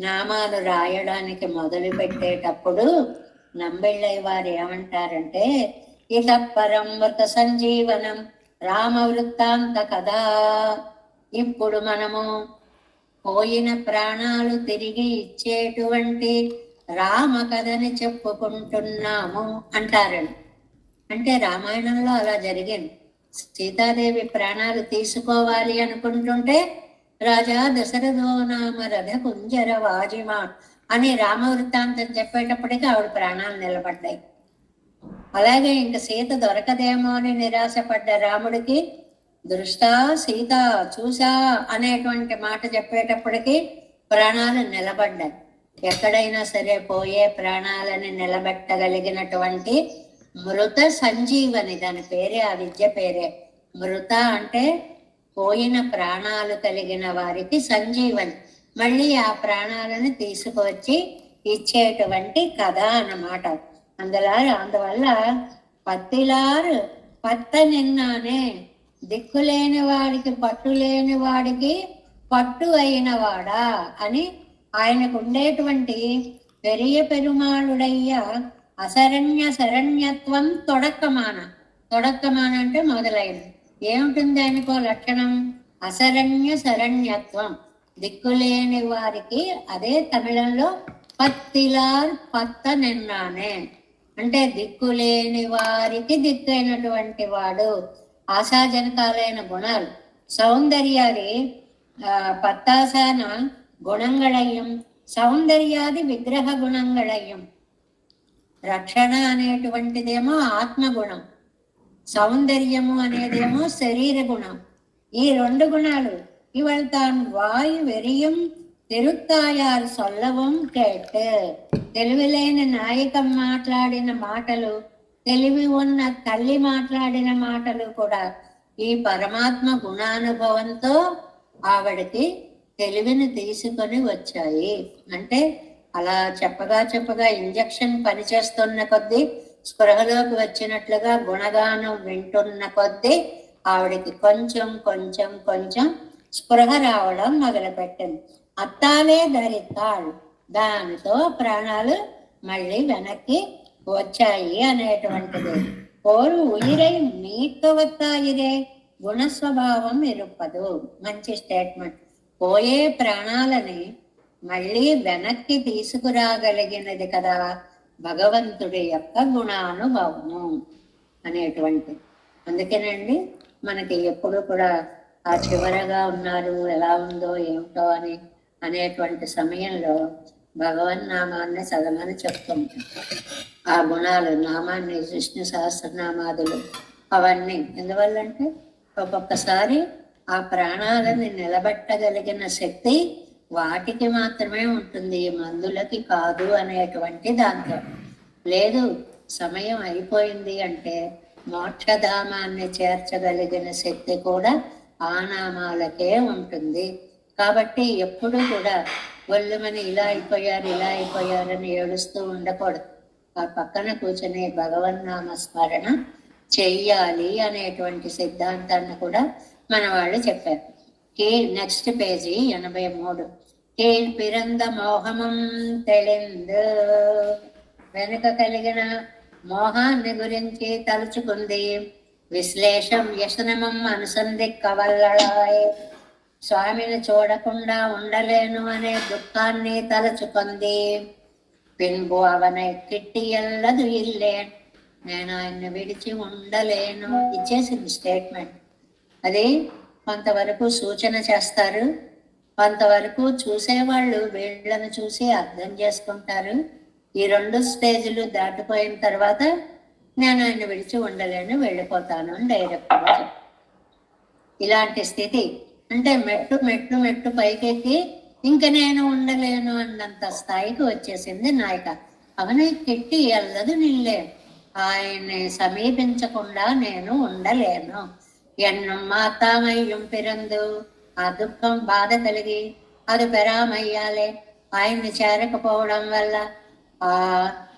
నామాలు రాయడానికి మొదలు పెట్టేటప్పుడు నంబిళ్ళయ్య వారు ఏమంటారంటే, ఇత పరం వృత సంజీవనం రామ వృత్తాంత కదా. ఇప్పుడు మనము పోయిన ప్రాణాలు తిరిగి ఇచ్చేటువంటి రామ కథని చెప్పుకుంటున్నాము అంటారండి. అంటే రామాయణంలో అలా జరిగింది. సీతాదేవి ప్రాణాలు తీసుకోవాలి అనుకుంటుంటే రాజా దశరథో నామ రథ కుంజర వాజిమా అని రామవృత్తాంతం చెప్పేటప్పటికీ ఆవిడ ప్రాణాలు నిలబడ్డాయి. అలాగే ఇంక సీత దొరకదేమో అని నిరాశపడ్డ రాముడికి దృష్టా సీత చూసా అనేటువంటి మాట చెప్పేటప్పటికి ప్రాణాలు నిలబడ్డాయి. ఎక్కడైనా సరే పోయే ప్రాణాలని నిలబెట్టగలిగినటువంటి మృత సంజీవని, దాని పేరే, ఆ విద్య పేరే మృత. అంటే పోయిన ప్రాణాలు కలిగిన వారికి సంజీవని, మళ్ళీ ఆ ప్రాణాలను తీసుకువచ్చి ఇచ్చేటువంటి కథ అన్నమాట. అందువల్ల పత్తిలారు పత్త నిన్నానే, దిక్కులేని వాడికి పట్టు లేని వాడికి పట్టు అయిన వాడా అని ఆయనకు ఉండేటువంటి పెరియ పెరుమాళుడయ్య అశరణ్య శరణ్యత్వం తొడక్కమాన. తొడక్కమాన అంటే మొదలైనది. ఏముంటుంది ఆయనకో లక్షణం? అశరణ్య శరణ్యత్వం, దిక్కులేని వారికి. అదే తమిళంలో పత్తిలార్ పత్త నిన్నానే అంటే దిక్కులేని వారికి దిక్కైనటువంటి వాడు. ఆశాజనకాలైన గుణాలు, సౌందర్యాది పత్తాసాన గుణంగళయ్యం, సౌందర్యాది విగ్రహ గుణంగళయ్యం. రక్షణ అనేటువంటిదేమో ఆత్మగుణం, సౌందర్యము అనేదేమో శరీర గుణం. ఈ రెండు గుణాలు ఇవాళ తాను వాయు వెరియం తిరుత్తాయారు సొల్లవం కేట్. తెలివిలేని నాయకం మాట్లాడిన మాటలు, తెలివి ఉన్న తల్లి మాట్లాడిన మాటలు కూడా ఈ పరమాత్మ గుణానుభవంతో ఆవిడకి తెలివిని తీసుకొని వచ్చాయి. అంటే అలా చెప్పగా ఇంజక్షన్ పనిచేస్తున్న కొద్దీ, స్పృహలోకి వచ్చినట్లుగా గుణగానం వింటున్న కొద్దీ ఆవిడకి కొంచెం కొంచెం కొంచెం స్పృహ రావడం మొదలుపెట్టింది. అత్తాలే ధరితాళ్, దానితో ప్రాణాలు మళ్ళీ వెనక్కి వచ్చాయి అనేటువంటిది. పోరు ఉయిరై నీకవత్తాయిరే గుణస్వభావం ఇరుపదు. మంచి స్టేట్మెంట్. పోయే ప్రాణాలని మళ్ళీ వెనక్కి తీసుకురాగలిగినది కదా భగవంతుడి యొక్క గుణానుభవము అనేటువంటి. అందుకేనండి మనకి ఎప్పుడు కూడా ఆ చివరగా ఉన్నారు, ఎలా ఉందో ఏమిటో అని అనేటువంటి సమయంలో భగవన్నామాన్ని చదవమని చెప్తుంటాం. ఆ గుణాలు, నామాన్ని, విష్ణు సహస్రనామాదులు అవన్నీ. ఎందువల్లంటే ఒక్కొక్కసారి ఆ ప్రాణాలని నిలబెట్టగలిగిన శక్తి వాటికి మాత్రమే ఉంటుంది, మందులకి కాదు అనేటువంటి దాంతో. లేదు సమయం అయిపోయింది అంటే మోక్షధామాన్ని చేర్చగలిగిన శక్తి కూడా ఆ నామాలకే ఉంటుంది. కాబట్టి ఎప్పుడు కూడా ఒళ్ళుమని ఇలా అయిపోయారని ఏడుస్తూ ఉండకూడదు. ఆ పక్కన కూర్చొని భగవన్నామ స్మరణ చెయ్యాలి అనేటువంటి సిద్ధాంతాన్ని కూడా మన వాళ్ళు చెప్పారు. Next page 83. కీழ் பிறந்த மோகமும் தெளிந்து, వెనుక కలిగిన మోహాన్ని గురించి తలుచుకుంది. విశ్లేషం వ్యసనమం అనుసంధిక్కవల్లడాయ్. స్వామిని చూడకుండా ఉండలేను అనే దుఃఖాన్ని తలుచుకుంది. పిన్బు అవనై కిట్టియల్లదు ఇల్లే, నేను ఆయన్ని విడిచి ఉండలేను ఇచ్చేసింది స్టేట్మెంట్. అది కొంతవరకు సూచన చేస్తారు, కొంతవరకు చూసేవాళ్ళు వీళ్ళని చూసి అర్థం చేసుకుంటారు. ఈ 2 స్టేజ్లు దాటిపోయిన తర్వాత నేను ఆయన విడిచి ఉండలేను, వెళ్ళిపోతాను అని డైరెక్ట్గా. ఇలాంటి స్థితి అంటే మెట్టు మెట్టు మెట్టు పైకెక్కి ఇంక నేను ఉండలేను అన్నంత స్థాయికి వచ్చేసింది నాయక. అవనే కిట్టి ఎల్లదు నిల్లే, ఆయన్ని సమీపించకుండా నేను ఉండలేను. ఎన్నం మాతామయ్యం పిరందు, ఆ దుఃఖం బాధ కలిగి అది పెరామయ్యాలే. ఆయన్ని చేరకపోవడం వల్ల ఆ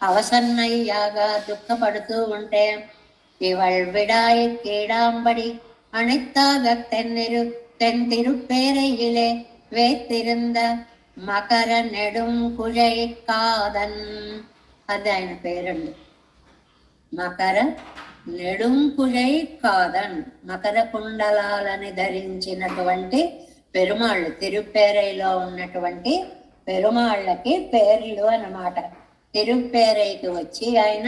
అవసన్నయ్యాగా దుఃఖపడుతూ ఉంటే, ఇవళ్ విడాయి కీడాంబడి అణిత్తాగ తెన్తిరుప్పేరయ్యిలే వేత్తిరుంద మకర నెడుం కుజై కాదన్. అది ఆయన పేరండి, మకర నెడుంకుజై కాదన్. మకర కుండలాలని ధరించినటువంటి పెరుమాళ్ళు, తిరుప్పేరైలో ఉన్నటువంటి పెరుమాళ్ళకి పేర్లు అన్నమాట. తిరుప్పేరైకి వచ్చి ఆయన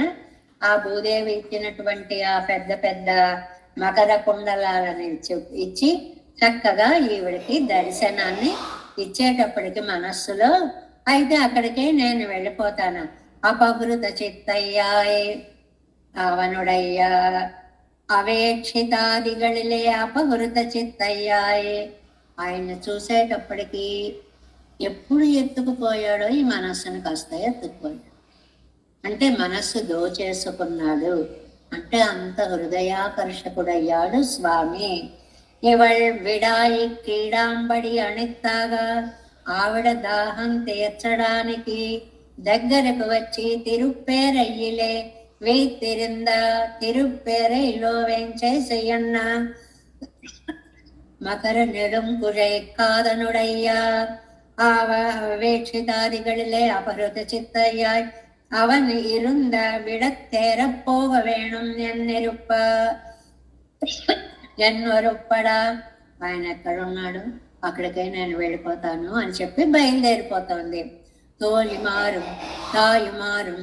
ఆ భూదేవి ఇచ్చినటువంటి ఆ పెద్ద పెద్ద మకర కుండలాలని ఇచ్చి చక్కగా ఈవిడికి దర్శనాన్ని ఇచ్చేటప్పటికి మనస్సులో, అయితే అక్కడికే నేను వెళ్ళిపోతాను. అపహృత చిత్తయ్యాయ్ അവനുടയ്യ అవేక్షితాదిగళిలే అపహృత చిత్తయ్యాయే. ఆయన చూసేటప్పటికీ ఎప్పుడు ఎత్తుకుపోయాడో ఈ మనస్సును కాస్త ఎత్తుకుపోయాడు. అంటే మనస్సు దోచేసుకున్నాడు అంటే అంత హృదయాకర్షకుడయ్యాడు స్వామి. ఇవళ్ విడాయి కీడాంబడి అణిత్తాగా, ఆవిడ దాహం తీర్చడానికి దగ్గరకు వచ్చి తిరుప్పేరయ్యిలే వీతిరింద, తిరుప్పేరైలో వెంచేసయ్యన్న మకర నెడుంకుజై కాదనుడయ్యా. ആവേക്ഷിതാദികളിലെ അപഹൃത ചിത്തയായി അവൻ ഇരുந்த വിടത്തേരപ്പോക വേണം ఎన్నొరుప్పడా. ఆయన ఎక్కడ ఉన్నాడు, అక్కడికై నేను వెళ్ళిపోతాను అని చెప్పి బయలుదేరిపోతుంది. తోలిమారు తాయుమారు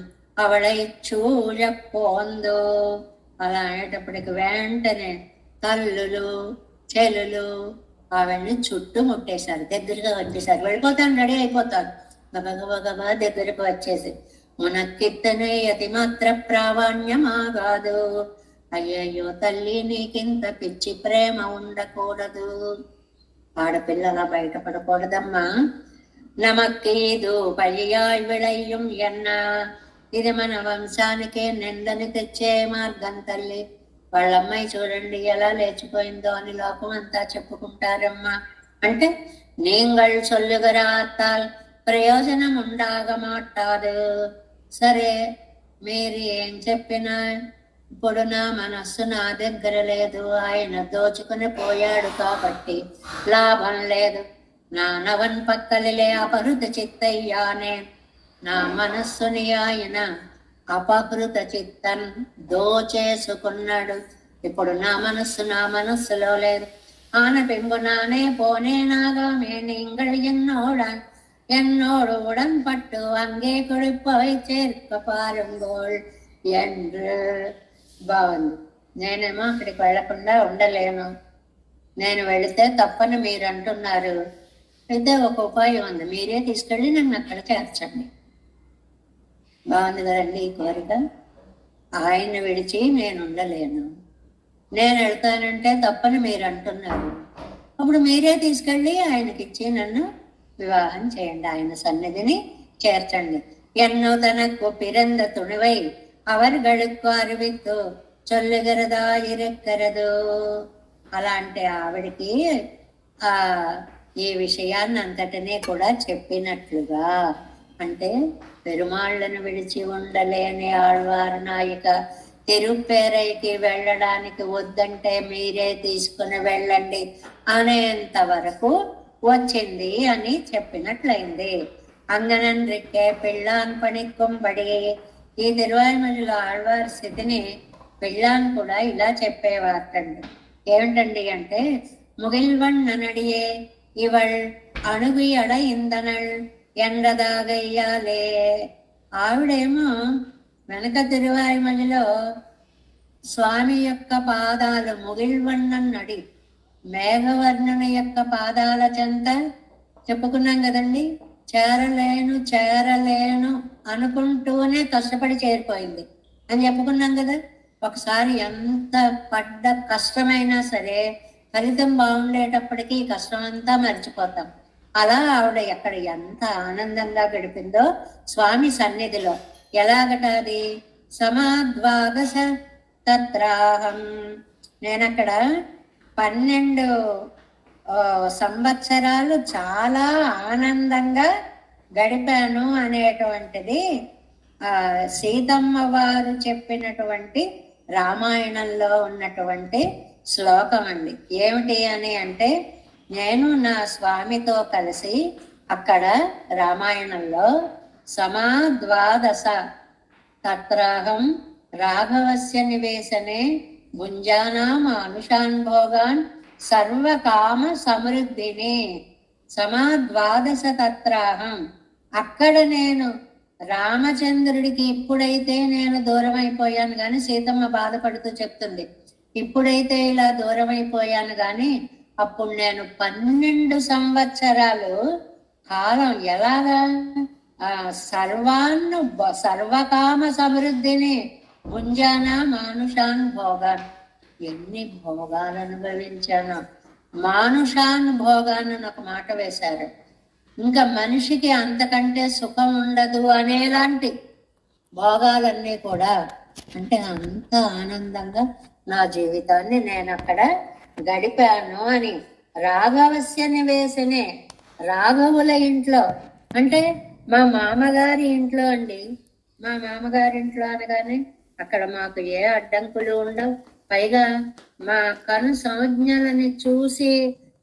అవళై చూజపోందో. అలా అనేటప్పటికి వెంటనే తల్లులు చెల్లులు అవన్నీ చుట్టుముట్టేశారు, దగ్గరగా వచ్చేసారు. వెళ్ళిపోతాను, రెడీ అయిపోతాను. గబగబగబా దగ్గరకు వచ్చేసి, మునక్కిత్తనే అతి మాత్ర ప్రావాణ్యమాగాదు. అయ్యయ్యో తల్లి, నీకింత పిచ్చి ప్రేమ ఉండకూడదు. ఆడపిల్లలా బయటపడకూడదమ్మా. నమక్కీదు పయ్యాయ్ విళయ్యం ఎన్న. ఇది మన వంశానికే నిందని తెచ్చే మార్గం తల్లి. వాళ్ళమ్మాయి చూడండి ఎలా లేచిపోయిందో అని లోకం అంతా చెప్పుకుంటారమ్మా. అంటే நீங்கள் சொல்லுகிறாத்தால் ప్రయోజనం ఉండాగ మాట్లాడు. సరే మీరు ఏం చెప్పినా ఇప్పుడు నా మనస్సు నా దగ్గర లేదు, ఆయన దోచుకుని పోయాడు కాబట్టి లాభం లేదు. నా నవన్ పక్కలిలే అపహృత చిత్తయ్యానే. నా మనస్సుని ఆయన అపహృత చిత్తన్ దోచేసుకున్నాడు. ఇప్పుడు నా మనస్సులో లేదు. ఆన పెంబు నానే పోనేనాగామే நீங்கள் என்னோடு உடன்பட்டு அங்கே குடிப்பவை சேர்க்க பாருங்கோள் என்று. బాగుంది. నేనేమో అక్కడికి వెళ్లకుండా ఉండలేను, నేను వెళితే తప్పని మీరు అంటున్నారు. అయితే ఒక ఉపాయం ఉంది, మీరే తీసుకెళ్ళి నన్ను అక్కడ చేర్చండి. బాగుంది కదండి ఈ కోరిక. ఆయన విడిచి నేను ఉండలేను, నేను వెళ్తానంటే తప్పని మీరు అంటున్నారు. అప్పుడు మీరే తీసుకెళ్ళి ఆయనకిచ్చి నన్ను వివాహం చేయండి, ఆయన సన్నిధిని చేర్చండి. ఎన్నో తనకు పిరంద తుణివై అవరుగడుక్కు అరువిత్తు చొల్లుగరదా ఇరెక్కరదు. అలాంటి ఆవిడికి ఈ విషయాన్ని అంతటినీ కూడా చెప్పినట్లుగా, అంటే పెరుమాళ్లను విడిచి ఉండలేని ఆళ్వారు నాయిక తిరుప్పేరైకి వెళ్ళడానికి వద్దంటే మీరే తీసుకుని వెళ్ళండి అనేంత వరకు వచ్చింది అని చెప్పినట్లయింది. అంగనన్రికే పిళ్ళాన్ పణిక్కుம்படி ఈ తిరువాయిమొழிలో ఆళ్వారి స్థితిని పెళ్ళాన్ని కూడా ఇలా చెప్పేవారటండి. ఏమిటండి అంటే, ముగిల్వన్ననడియే ఇవళ్ అణుగు ఎడ ఇందనల్ ఎండదాగయ్యాలే. ఆవిడేమో వెనక తిరువాయిమొழிలో స్వామి యొక్క పాదాలు ముగిల్వన్నడి, మేఘవర్ణుని యొక్క పాదాల చెంత చెప్పుకున్నాం కదండి. చేరలేను అనుకుంటూనే కష్టపడి చేరిపోయింది అని చెప్పుకున్నాం కదా. ఒకసారి ఎంత పడ్డ కష్టమైనా సరే ఫలితం బాగుండేటప్పటికీ కష్టం అంతా మర్చిపోతాం. అలా ఆవిడ ఎక్కడ ఎంత ఆనందంగా గడిపిందో స్వామి సన్నిధిలో. ఎలాగటాది? సమాద్వాదశ తత్రాహం, నేనక్కడ 12 సంవత్సరాలు చాలా ఆనందంగా గడిపాను అనేటువంటిది సీతమ్మ వారు చెప్పినటువంటి రామాయణంలో ఉన్నటువంటి శ్లోకం అండి. ఏమిటి అని అంటే, నేను నా స్వామితో కలిసి అక్కడ రామాయణంలో సమాద్వాదశ తత్రాహం రాఘవస్య నివేశనే భుంజానాం అనుషాన్ భోగాన్ సర్వకామ సమృద్ధిని. సమాద్వాదశ తత్రాహం, అక్కడ నేను రామచంద్రుడికి ఇప్పుడైతే నేను దూరం అయిపోయాను కానీ, సీతమ్మ బాధపడుతూ చెప్తుంది, ఇప్పుడైతే ఇలా దూరం అయిపోయాను కానీ అప్పుడు నేను 12 సంవత్సరాలు కాలం ఎలాగా సర్వకామ సమృద్ధిని భుంజానా మానుషాన్ భోగాన్, ఎన్ని భోగాలు అనుభవించాను. మానుషాన్ భోగాన్ని ఒక మాట వేశారు. ఇంకా మనిషికి అంతకంటే సుఖం ఉండదు అనేలాంటి భోగాలన్నీ కూడా, అంటే అంత ఆనందంగా నా జీవితాన్ని నేను అక్కడ గడిపాను అని. రాఘవస్య నివేశనే, రాఘవుల ఇంట్లో అంటే మా మామగారి ఇంట్లో అండి. మా మామగారి ఇంట్లో అనగానే అక్కడ మాకు ఏ అడ్డంకులు ఉండవు. పైగా మా కను సంజ్ఞలని చూసి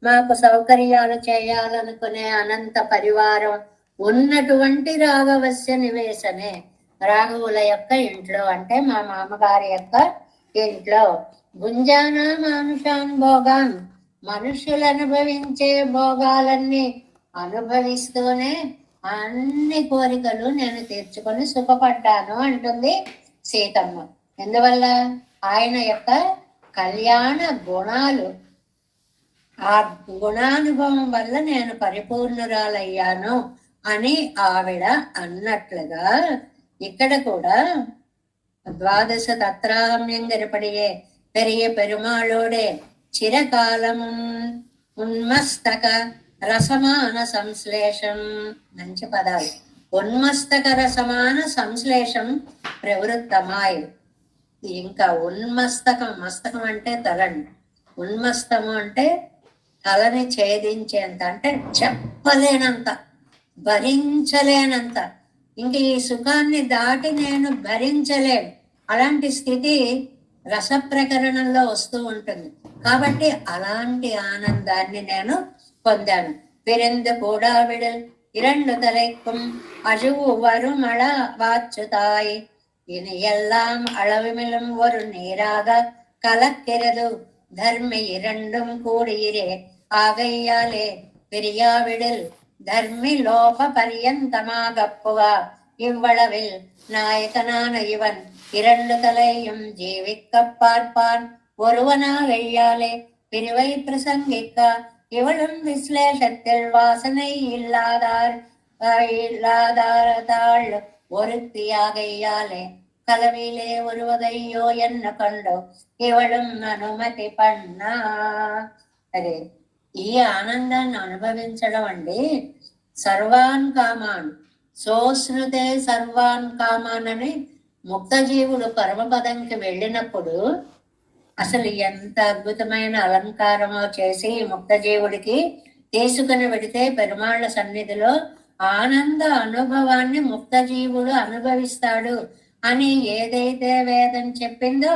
మాకు సౌకర్యాలు చేయాలనుకునే అనంత పరివారం ఉన్నటువంటి రాఘవస్య నివేశనే, రాఘవుల యొక్క ఇంట్లో అంటే మా మామగారి యొక్క ఇంట్లో. భుంజానా మానుషాన్ భోగాన్, మనుషులు అనుభవించే భోగాలన్నీ అనుభవిస్తూనే అన్ని కోరికలు నేను తీర్చుకొని సుఖపడ్డాను అంటుంది సీతమ్మ. ఎందువల్ల? ఆయన యొక్క కళ్యాణ గుణాలు, ఆ గుణానుభవం వల్ల నేను పరిపూర్ణురాలయ్యాను అని ఆవిడ అన్నట్లుగా ఇక్కడ కూడా ద్వాదశ తత్రాహమ్యం గరిపడియే పెరియ పెరుమాళోడే చిరకాలము ఉన్మస్తక రసమాన సంశ్లేషం. మంచి పదాలు. ఉన్మస్తక రసమాన సంశ్లేషం ప్రవృత్తమాయ్. ఇంకా ఉన్మస్తకం, మస్తకం అంటే తలండి, ఉన్మస్తము అంటే తలని ఛేదించేంత, అంటే చెప్పలేనంత, భరించలేనంత, ఇంక ఈ సుఖాన్ని దాటి నేను భరించలేను. అలాంటి స్థితి రసప్రకరణంలో వస్తూ ఉంటుంది. కాబట్టి అలాంటి ఆనందాన్ని నేను పొందాను. విరిందు కూడా విడల్ 2 தலைக்கும் அழுவு வருமள வாச்சுதாய் இனி எல்லாம் அளவுமிலும் ஒரு நீராக கலக்கிறது தர்மி 2ம் கூடியிரே ஆகையாலே பிரியாவிடில் தர்மி லோக பரியந்தமாகப்புவா இவ்வளவில் நாயகனான இவன் 2 தலையும் ஜீவிக்க பார்ப்பான் ஒருவனாகையாலே பிரிவை பிரசங்கிக்க இவளும் விஸ்லேஷத்தில் வாசனை இல்லாதாள் ஒருத்தியாகையாலே கலவிலே ஒருவதையோ என்ன கண்டோ ఇవడం అనుమతి పన్నా. అరే, ఈ ఆనందాన్ని అనుభవించడం అండి. సర్వాన్ కామాన్ సోశ్రుతే సర్వాన్ కామాన్ అని ముక్తజీవుడు పరమపదంకి వెళ్ళినప్పుడు అసలు ఎంత అద్భుతమైన అలంకారమో చేసి ముక్తజీవుడికి తీసుకుని వెడితే పెరుమాళ్ల సన్నిధిలో ఆనంద అనుభవాన్ని ముక్తజీవుడు అనుభవిస్తాడు అని ఏదైతే వేదం చెప్పిందో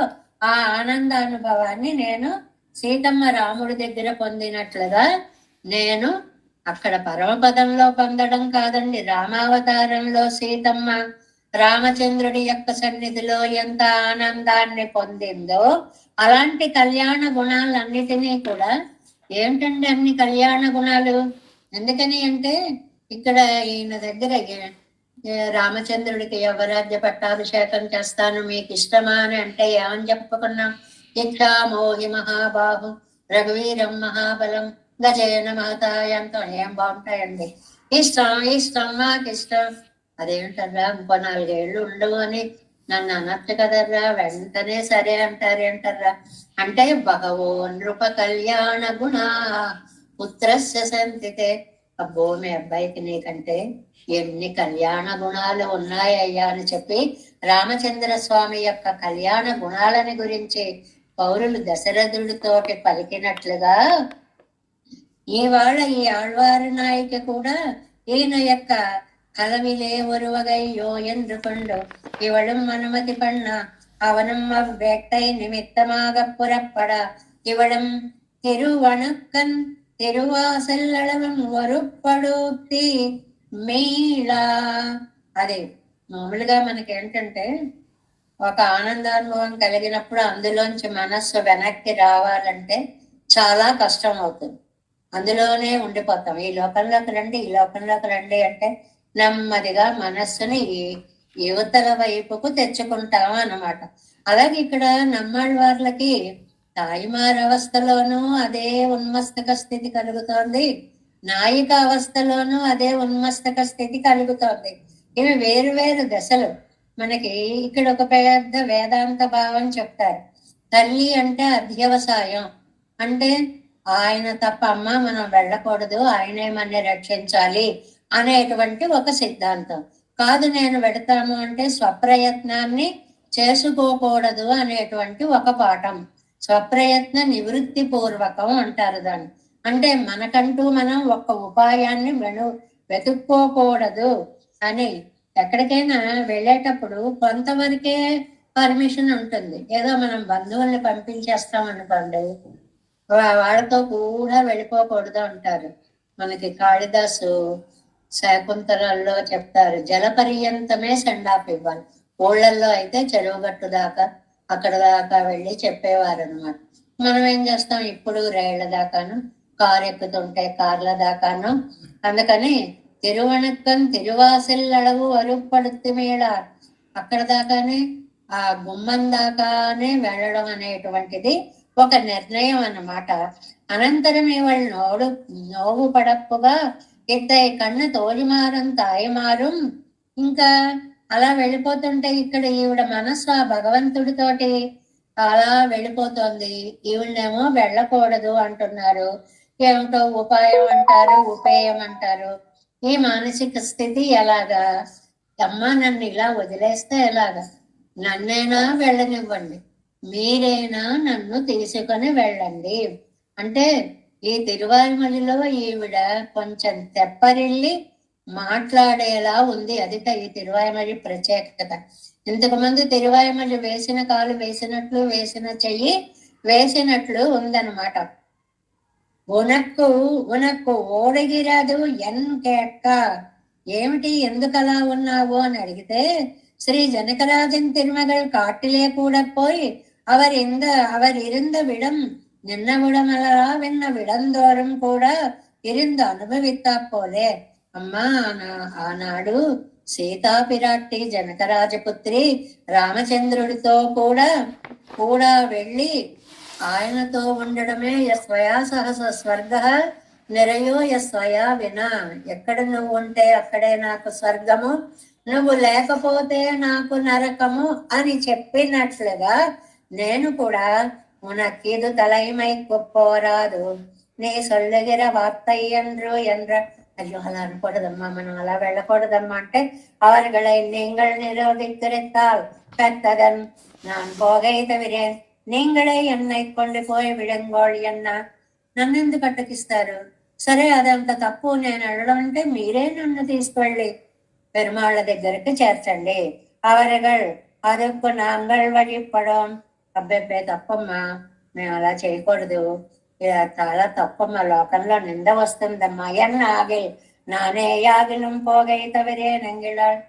ఆ ఆనంద అనుభవాన్ని నేను సీతమ్మ రాముడి దగ్గర పొందినట్లుగా నేను అక్కడ పరమపదంలో పొందడం కాదండి, రామావతారంలో సీతమ్మ రామచంద్రుడి యొక్క సన్నిధిలో ఎంత ఆనందాన్ని పొందిందో అలాంటి కళ్యాణ గుణాలన్నిటినీ కూడా ఏమిటండి అన్ని కళ్యాణ గుణాలు? ఎందుకని అంటే ఇక్కడ ఈయన దగ్గర రామచంద్రుడికి యువరాజ్య పట్టాభిషేకం చేస్తాను మీకు ఇష్టమా అని అంటే ఏమని చెప్పుకున్నాం? ఇచ్చామోహి మహాబాహు రఘువీరం మహాబలం గజేన మహతాయంతో ఏం బాగుంటాయండి. ఇష్టం ఇష్టం మాకు ఇష్టం. అదేంటర్రా ఇంకో 4 ఏళ్ళు ఉండు అని నన్ను అనొచ్చు కదర్రా, వెంటనే సరే అంటారేంటర్రా అంటే బహవో నృప కళ్యాణ గుణ పుత్రస్య సంతితే. అబ్బో మీ అబ్బాయికి నీకంటే ఎన్ని కళ్యాణ గుణాలు ఉన్నాయ్యా అని చెప్పి రామచంద్ర స్వామి యొక్క కళ్యాణ గుణాలని గురించి పౌరులు దశరథుడితోటి పలికినట్లుగా ఇవాళ ఈ ఆళ్వారి నాయక కూడా ఈయన యొక్క கலவிலே ஒருவகையோ என்று கொண்டு இவளும் அனுமதி பண்ணா அவனும் அவ்வேட்டை நிமித்தமாக புறப்பட இவளும் திருவணுக்கன் తిరువాసల్ అళవం వరుపడుతి మీళా. అదే మామూలుగా మనకి ఏంటంటే ఒక ఆనందానుభవం కలిగినప్పుడు అందులోంచి మనస్సు వెనక్కి రావాలంటే చాలా కష్టం అవుతుంది. అందులోనే ఉండిపోతాం. ఈ లోకంలోకి రండి, ఈ లోకంలోకి రండి అంటే నెమ్మదిగా మనస్సుని యువతల వైపుకు తెచ్చుకుంటాం అన్నమాట. అలాగే ఇక్కడ నమ్మాళ్ళ వాళ్ళకి తాయిమార్ అవస్థలోనూ అదే ఉన్మస్తక స్థితి కలుగుతోంది, నాయిక అవస్థలోనూ అదే ఉన్మస్తక స్థితి కలుగుతోంది. ఇవి వేరు వేరు దశలు. మనకి ఇక్కడ ఒక పెద్ద వేదాంత భావం చెప్తారు. తల్లి అంటే అధ్యవసాయం, అంటే ఆయన తప్ప అమ్మ మనం వెళ్ళకూడదు, ఆయనే మన రక్షించాలి అనేటువంటి ఒక సిద్ధాంతం. కాదు నేను వెడతాము అంటే స్వప్రయత్నాన్ని చేసుకోకూడదు అనేటువంటి ఒక పాఠం. స్వప్రయత్న నివృత్తి పూర్వకం అంటారు దాన్ని. అంటే మనకంటూ మనం ఒక ఉపాయాన్ని వెతుక్కోకూడదు అని. ఎక్కడికైనా వెళ్ళేటప్పుడు కొంతవరకే పర్మిషన్ ఉంటుంది. ఏదో మనం బంధువుల్ని పంపించేస్తాం అనుకోండి, వాళ్ళతో కూడా వెళ్ళిపోకూడదు అంటారు. మనకి కాళిదాసు శాకుంతలలో చెప్తారు, జలపర్యంతమే సెండాఫ్ ఇవ్వాలి. ఊళ్ళల్లో అయితే చెరువుగట్టు దాకా అక్కడ దాకా వెళ్ళి చెప్పేవారు అనమాట. మనం ఏం చేస్తాం, ఇప్పుడు రైళ్ల దాకాను, కారు ఎక్కుతుంటే కార్ల దాకాను. అందుకని తిరువణక్కం తిరువాసిల్ అడవు అరుపడుతు మేళ, అక్కడ దాకానే ఆ గుమ్మం దాకానే వెళ్ళడం అనేటువంటిది ఒక నిర్ణయం అన్నమాట. అనంతరం ఇవాళ నోవు పడప్పుగా ఇద్దై కన్ను తోలిమారం తాయిమారం. ఇంకా అలా వెళ్ళిపోతుంటే ఇక్కడ ఈవిడ మనస్సు ఆ భగవంతుడితోటి అలా వెళ్ళిపోతుంది. ఈవిడనేమో వెళ్ళకూడదు అంటున్నారు. ఏమిటో ఉపాయం అంటారు, ఉపేయం అంటారు. ఈ మానసిక స్థితి ఎలాగా? అమ్మ నన్ను ఇలా వదిలేస్తే ఎలాగా? నన్నైనా వెళ్ళనివ్వండి, మీరైనా నన్ను తీసుకొని వెళ్ళండి అంటే ఈ తిరువాయిమలిలో ఈవిడ కొంచెం తెప్పరిల్లి మాట్లాడేలా ఉంది. అది ఈ తిరువాయిమలి ప్రత్యేకత. ఇంతకుముందు తిరువాయిమలి వేసిన కాలు వేసినట్లు, వేసిన చెయ్యి వేసినట్లు ఉందన్నమాట. ఉనక్కు ఉనక్కు ఓడగిరాదు ఎన్కేక్క. ఏమిటి, ఎందుకలా ఉన్నావు అని అడిగితే, శ్రీ జనకరాజన్ తిరుమగల్ కాటిలే కూడా పోయి அவர் இருந்த விடம் நின்ன விடமலா விண்ண విడందోరం కూడా ఇరింద అనుభవిత్తా పోలే. అమ్మా ఆనాడు సీతాపిరాట్టి జనకరాజపుత్రి రామచంద్రుడితో కూడా వెళ్ళి ఆయనతో ఉండడమే యస్వయా సహస స్వర్గ నిరయో యస్వయా వినా. ఎక్కడ నువ్వు ఉంటే అక్కడే నాకు స్వర్గము, నువ్వు లేకపోతే నాకు నరకము అని చెప్పినట్లుగా నేను కూడా உனக்கிது தலைமை போராது நீ சொல்லுகிற வார்த்தை என்று. అయ్యో అలా అనకూడదమ్మా, మనం అలా వెళ్ళకూడదమ్మా అంటే, அவர்களை நீங்கள் நிரோதித்திருந்தால் பெத்ததன் நான் போகை தவிரேன், நீங்களே என்னை கொண்டு పోయి విడంగోళ్ ఎన్న. నన్ను ఎందుకు అట్టకిస్తారు? సరే అదంత తప్పు, నేను వెళ్ళడం అంటే మీరే నన్ను తీసుకువెళ్ళి పెరుమాళ్ళ దగ్గరికి చేర్చండి. అవరగల్ అదుపు నాంగల్ వழிపడం. అబ్బెబ్బే తప్పమ్మా, మేము అలా చేయకూడదు, చాలా తప్పమ్మా, లోకంలో నింద వస్తుందమ్మా. ఎన్నాగిల్ నానే యాగిలం పోగై తవిరే నంగిళాள்.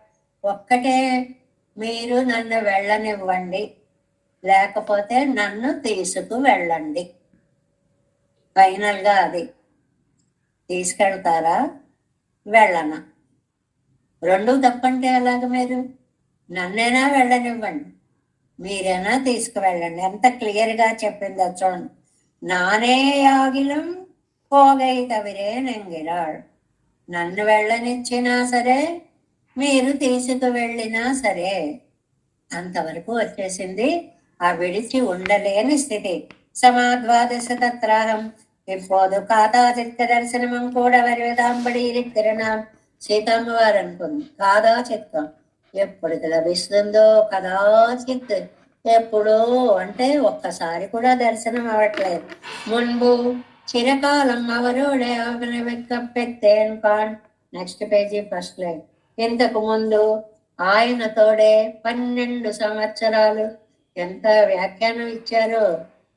ఒక్కటే, మీరు నన్ను వెళ్ళనివ్వండి, లేకపోతే నన్ను తీసుకు వెళ్ళండి. ఫైనల్గా అది. తీసుకెళ్తారా, వెళ్ళనా? రెండు తప్పంటే ఎలాగ? మీరు నన్నైనా వెళ్ళనివ్వండి, మీరైనా తీసుకువెళ్ళండి. ఎంత క్లియర్గా చెప్పిందో చూడండి. నానే యాగిలం పోగై తవిరే నెంగిరాడు. నన్ను వెళ్ళనిచ్చినా సరే, మీరు తీసుకువెళ్ళినా సరే, అంతవరకు వచ్చేసింది. ఆ విడిచి ఉండలేని స్థితి. సమాద్వాదశ తత్రాహం ఇప్పుడు కాదాచిత్త దర్శనం కూడా వరివేదాంబడి రిక్కిరణం. సీతమ్మ వారు అనుకుంది కాదాచిత్తం, ఎప్పుడు లభిస్తుందో కదాచిత్, ఎప్పుడో అంటే ఒక్కసారి కూడా దర్శనం అవ్వట్లేదు. మున్పు చిరకాలం అవరోడే వెక్కపెత్తేన్ కాన్. Next page first line. ఇంతకు ముందు ఆయనతోడే 12 సంవత్సరాలు. ఎంత వ్యాఖ్యానం ఇచ్చారో!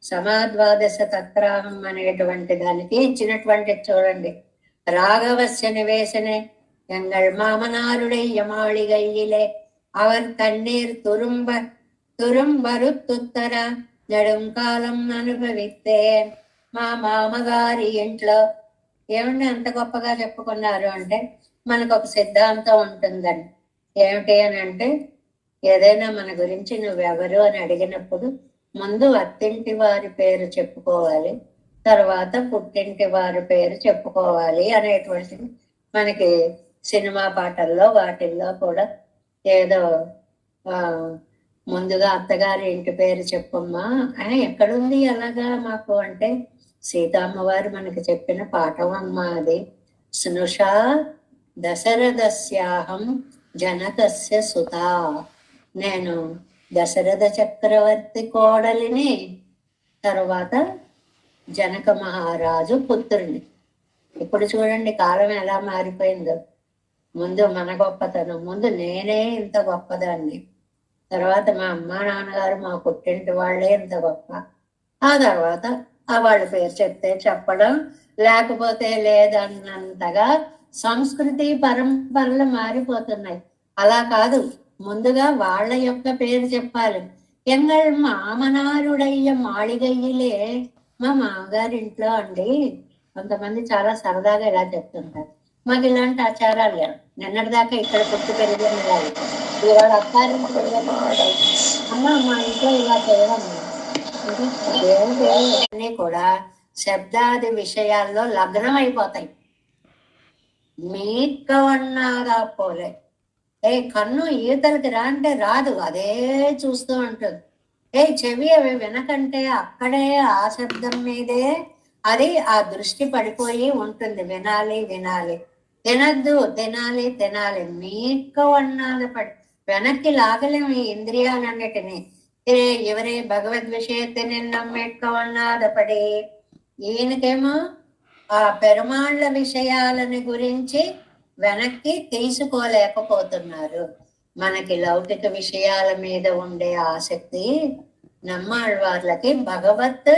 సమాద్వాదశ తత్రాహం అనేటువంటి దానికి ఇచ్చినటువంటి చూడండి. రాఘవస్య నివేశనే எங்கள் மாமனாருடைய மாளிகையிலே அவர் தண்ணீர் తురుంబరుత్తుత్తర నెడుంకాలం అనుభవిస్తేన్. మా మామగారి ఇంట్లో ఏమండి అంత గొప్పగా చెప్పుకున్నారు అంటే, మనకు ఒక సిద్ధాంతం ఉంటుందండి. ఏమిటి అని అంటే, ఏదైనా మన గురించి నువ్వెవరు అని అడిగినప్పుడు ముందు అత్తింటి వారి పేరు చెప్పుకోవాలి, తర్వాత పుట్టింటి వారి పేరు చెప్పుకోవాలి అనేటువంటిది మనకి సినిమా పాటల్లో వాటిల్లో కూడా ఏదో ముందుగా అత్తగారి ఇంటి పేరు చెప్పమ్మా అని ఎక్కడుంది అలాగా మాకు అంటే, సీతమ్మవారు మనకి చెప్పిన పాఠం అమ్మా అది. స్నుషా దశరథస్యాహం జనకస్య సుత. నేను దశరథ చక్రవర్తి కోడలిని, తర్వాత జనక మహారాజు పుత్రుని. ఇప్పుడు చూడండి కాలం ఎలా మారిపోయిందో. ముందు మన గొప్పతనం, ముందు నేనే ఇంత గొప్పదాన్ని, తర్వాత మా అమ్మ నాన్నగారు మా పుట్టింటి వాళ్ళే ఇంత గొప్ప, ఆ తర్వాత ఆ వాళ్ళ పేరు చెప్తే చెప్పడం, లేకపోతే లేదన్నంతగా సంస్కృతి పరంపరలు మారిపోతున్నాయి. అలా కాదు, ముందుగా వాళ్ళ యొక్క పేరు చెప్పాలి. ఎంగళ్ మామనారుడయ్య మాళిగయ్యలే, మా మామగారి ఇంట్లో అండి. కొంతమంది చాలా సరదాగా ఇలా చెప్తుంటారు, మాకు ఇలాంటి ఆచారాలు లేవు, నిన్నటిదాకా ఇక్కడ పుట్టి పెరిగిన వాళ్ళు ఇవాళ అత్తారింటికి అమ్మ మా ఇంట్లో ఇలా చేయడం. అన్నీ కూడా శబ్దాది విషయాల్లో లగ్నం అయిపోతాయి. మీక్కవన్నాగా పోలే, కన్ను ఈతలకి రా అంటే రాదు, అదే చూస్తూ ఉంటుంది. చెవి అవి వినకంటే అక్కడే ఆ శబ్దం మీదే అది ఆ దృష్టి పడిపోయి ఉంటుంది. వినాలి వినాలి, తినద్దు తినాలి తినాలి. మీక్కవన్నాలు పడి వెనక్కి లాగలేము ఈ ఇంద్రియాలన్నిటినీ. ఎవరే భగవద్ విషయத்தினை నమ్మేట్కవన్నాదపడి, ఈయనకేమో ఆ పెరుమాళ్ళ విషయాలని గురించి వెనక్కి తీసుకోలేకపోతున్నారు. మనకి లౌకిక విషయాల మీద ఉండే ఆసక్తి నమ్మాళ్ళకి భగవత్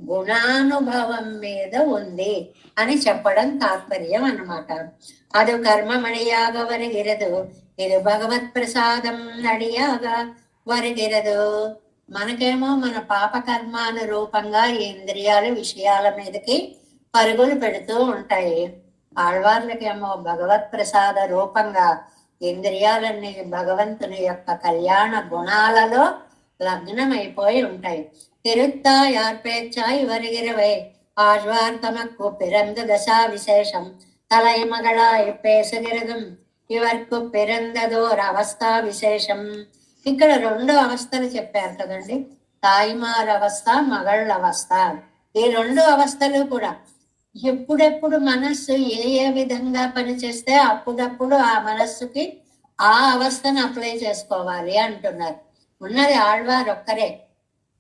గుణానుభవం మీద ఉంది అని చెప్పడం తాత్పర్యం అన్నమాట. అది కర్మమణియాగ వరిగిరదు, ఇది భగవత్ ప్రసాదం నడియాగా వరిగిరదు. మనకేమో మన పాప కర్మానురూపంగా ఈ ఇంద్రియాల విషయాల మీదకి పరుగులు పెడుతూ ఉంటాయి. ఆళ్వార్లకేమో భగవత్ ప్రసాద రూపంగా ఇంద్రియాలన్నీ భగవంతుని యొక్క కళ్యాణ గుణాలలో లగ్నమైపోయి ఉంటాయి. తిరుత్తాయార్ పేచ్చాయి వరిగిరవై ఆళ్వార్ తమకు పిరంద దశా విశేషం తలైమగళాయి పేసగిరదం ఇవర్కు పిరందదోర్ అవస్థా విశేషం. ఇక్కడ 2 అవస్థలు చెప్పారు కదండి, తాయిమార్ అవస్థ, మగళ్ళ అవస్థ. ఈ 2 అవస్థలు కూడా ఎప్పుడెప్పుడు మనస్సు ఏ విధంగా పనిచేస్తే అప్పుడప్పుడు ఆ మనస్సుకి ఆ అవస్థను అప్లై చేసుకోవాలి అంటున్నారు. ఉన్నది ఆళ్వార్ ఒక్కరే.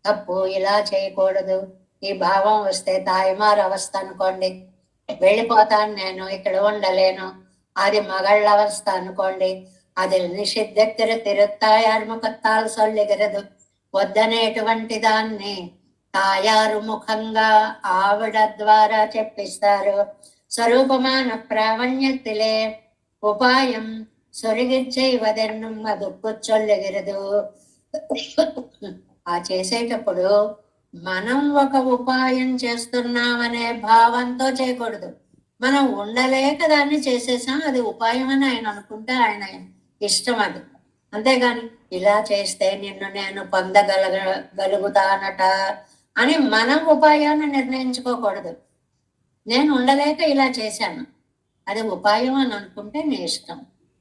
తప్పు ఇలా చేయకూడదు, ఈ భావం వస్తే తాయిమార్ అవస్థ అనుకోండి, వెళ్ళిపోతాను నేను, ఇక్కడ ఉండలేను, అది మగళ్ళ అవస్థ అనుకోండి, అది నిషిద్ధెక్కిర తిరుత్తాయారు ముఖత్తాలు సొల్లిగిరదు, వద్దనేటువంటి దాన్ని తాయారు ముఖంగా ఆవిడ ద్వారా చెప్పిస్తారు. స్వరూపమాన ప్రావణ్యతిలే ఉపాయం సొరిగిచ్చైవదెన్నుం అదుక్కుచ్చొల్లెగిరదు. ఆ చేసేటప్పుడు మనం ఒక ఉపాయం చేస్తున్నామనే భావంతో చేయకూడదు. మనం ఉండలేక దాన్ని చేసేసాం, అది ఉపాయం అని ఆయన అనుకుంటే ఆయన ఇష్టం అది. అంతేగాని ఇలా చేస్తే నిన్ను నేను పొందగలుగుతానట అని మనం ఉపాయాన్ని నిర్ణయించుకోకూడదు. నేను ఉండలేక ఇలా చేశాను, అది ఉపాయం అని అనుకుంటే నీ ఇష్టం.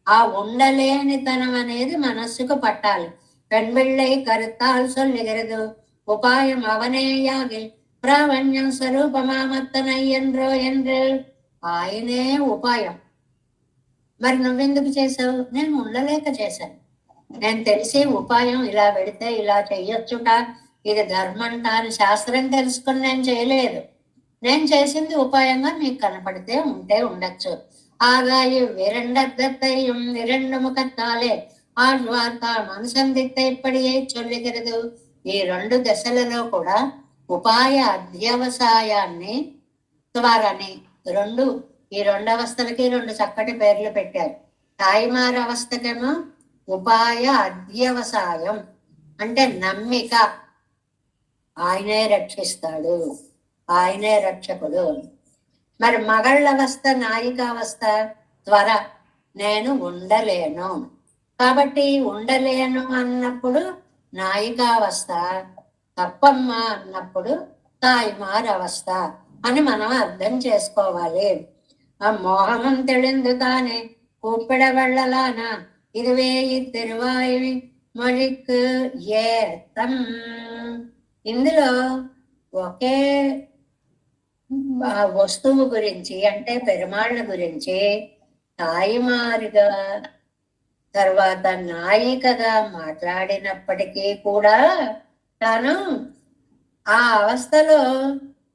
ఆ ఉండలేనితనం అనేది మనస్సుకు పట్టాలి. పెண்பிள்ளை கருத்தால் சொல்லுகிறது உபாயம் அவனேயாகில் ప్రావణ్యం స్వరూపమామత్తనై என்றో என்று. ఆయనే ఉపాయం. మరి నువ్వెందుకు చేసావు? నేను ఉండలేక చేశాను. నేను తెలిసి ఉపాయం ఇలా పెడితే ఇలా చెయ్యొచ్చుట, ఇది ధర్మంట అని శాస్త్రం తెలుసుకుని నేను చేయలేదు. నేను చేసింది ఉపాయంగా మీకు కనపడితే ఉంటే ఉండొచ్చు. ஆகாய விரண்டத்தையும் இரண்டு முகத்தாலே ఆళ్వార్ తాను అనుసంధితైపడియే చొల్లుகிறது. ఈ రెండు దశలలో కూడా ఉపాయ అధ్యవసాయాన్ని ద్వారాని ఈ రెండు అవస్థలకి రెండు చక్కటి పేర్లు పెట్టారు. తాయిమార అవస్థకేమో ఉపాయ అధ్యవసాయం అంటే నమ్మిక, ఆయనే రక్షిస్తాడు, ఆయనే రక్షకుడు. మరి మగళ్ళ అవస్థ నాయికావస్థ త్వర, నేను ఉండలేను. కాబట్టి ఉండలేను అన్నప్పుడు నాయికావస్థ, తప్పమ్మ అన్నప్పుడు తాయిమార్ అవస్థ అని మనం అర్థం చేసుకోవాలి. ఆ మోహమం తెలిందు తానే కూపిడ వెళ్ళలాన ఇదివే తిరువాయి మొழிக்கு ఏతం. ఇందులో ఒకే వస్తువు గురించి అంటే పెరుమాళ్ళ గురించి తాయిమారుగా తర్వాత నాయికగా మాట్లాడినప్పటికీ కూడా తాను ఆ అవస్థలో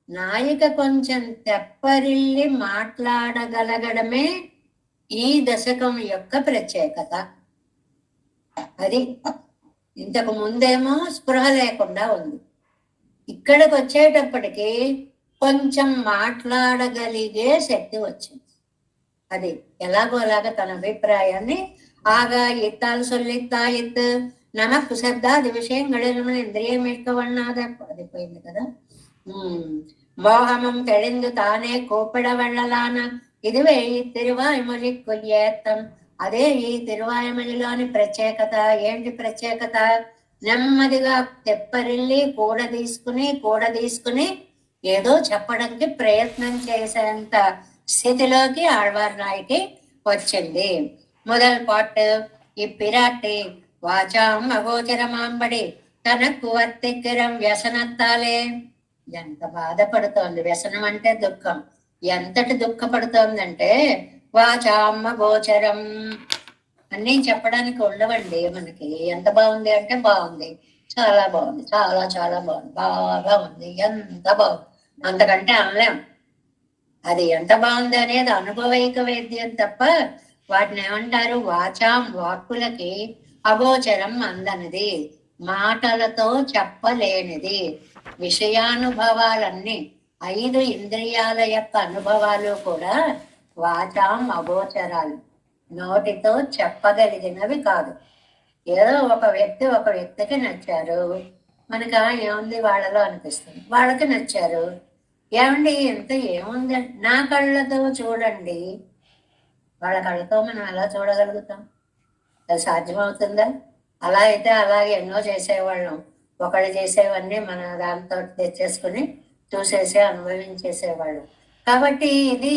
నాయిక కొంచెం తెప్పరిల్లి మాట్లాడగలగడమే ఈ దశకం యొక్క ప్రత్యేకత. అది ఇంతకు ముందేమో స్పృహ లేకుండా ఉంది, ఇక్కడికి వచ్చేటప్పటికి కొంచెం మాట్లాడగలిగే శక్తి వచ్చింది. అది ఎలాగోలాగా తన అభిప్రాయాన్ని ఆగా ఇత్తాలు సొల్లిత్తాయిత్ నమకు శబ్దాది విషయంలో ఇంద్రియం ఎక్కవన్నాద అది పోయింది కదా. మోహమం తెళిందు తానే కోపిడ వెళ్ళలాన ఇదివే ఈ తిరువాయుమొഴി కొయ్యేత్తం. అదే ఈ తిరువాయుమొழிలోని ప్రత్యేకత. ఏంటి ప్రత్యేకత? నెమ్మదిగా తెప్పరిల్లి కూడ తీసుకుని ఏదో చెప్పడానికి ప్రయత్నం చేసేంత స్థితిలోకి ఆళ్వార్ నాయకి వచ్చింది. முதல் பாட்டு இப்பிராட்டி வாச்சாம் அகோచరమాంబడి తనకు వర్తికిరం వ్యసనత్తాలే. ఎంత బాధపడుతోంది. వ్యసనం అంటే దుఃఖం. ఎంతటి దుఃఖపడుతోందంటే వాచాం అగోచరం అన్నీ చెప్పడానికి ఉండవండి మనకి. ఎంత బాగుంది అంటే బాగుంది, చాలా బాగుంది, చాలా చాలా బాగుంది, బాగా ఉంది, ఎంత బాగుంది, అంతకంటే అనలేం. అది ఎంత బాగుంది అనేది అనుభవైక వేద్యం తప్ప వాటిని ఏమంటారు? వాచాం, వాక్కులకి, అగోచరం అందనిది, మాటలతో చెప్పలేనిది. విషయానుభవాలన్నీ 5 ఇంద్రియాల యొక్క అనుభవాలు కూడా వాచాం అగోచరాలు, నోటితో చెప్పగలిగినవి కాదు. ఏదో ఒక వ్యక్తికి నచ్చారు, మనకు ఏముంది వాళ్ళలో అనిపిస్తుంది, వాళ్ళకి నచ్చారు. ఏమండి ఎంత ఏముంది, నా కళ్ళతో చూడండి. వాళ్ళ కళ్ళతో మనం ఎలా చూడగలుగుతాం? అది సాధ్యమవుతుందా? అలా అయితే అలాగే ఎన్నో చేసేవాళ్ళం. ఒకళ్ళు చేసేవన్నీ మన దాంతో తెచ్చేసుకుని చూసేసి అనుభవించేసేవాళ్ళం. కాబట్టి ఇది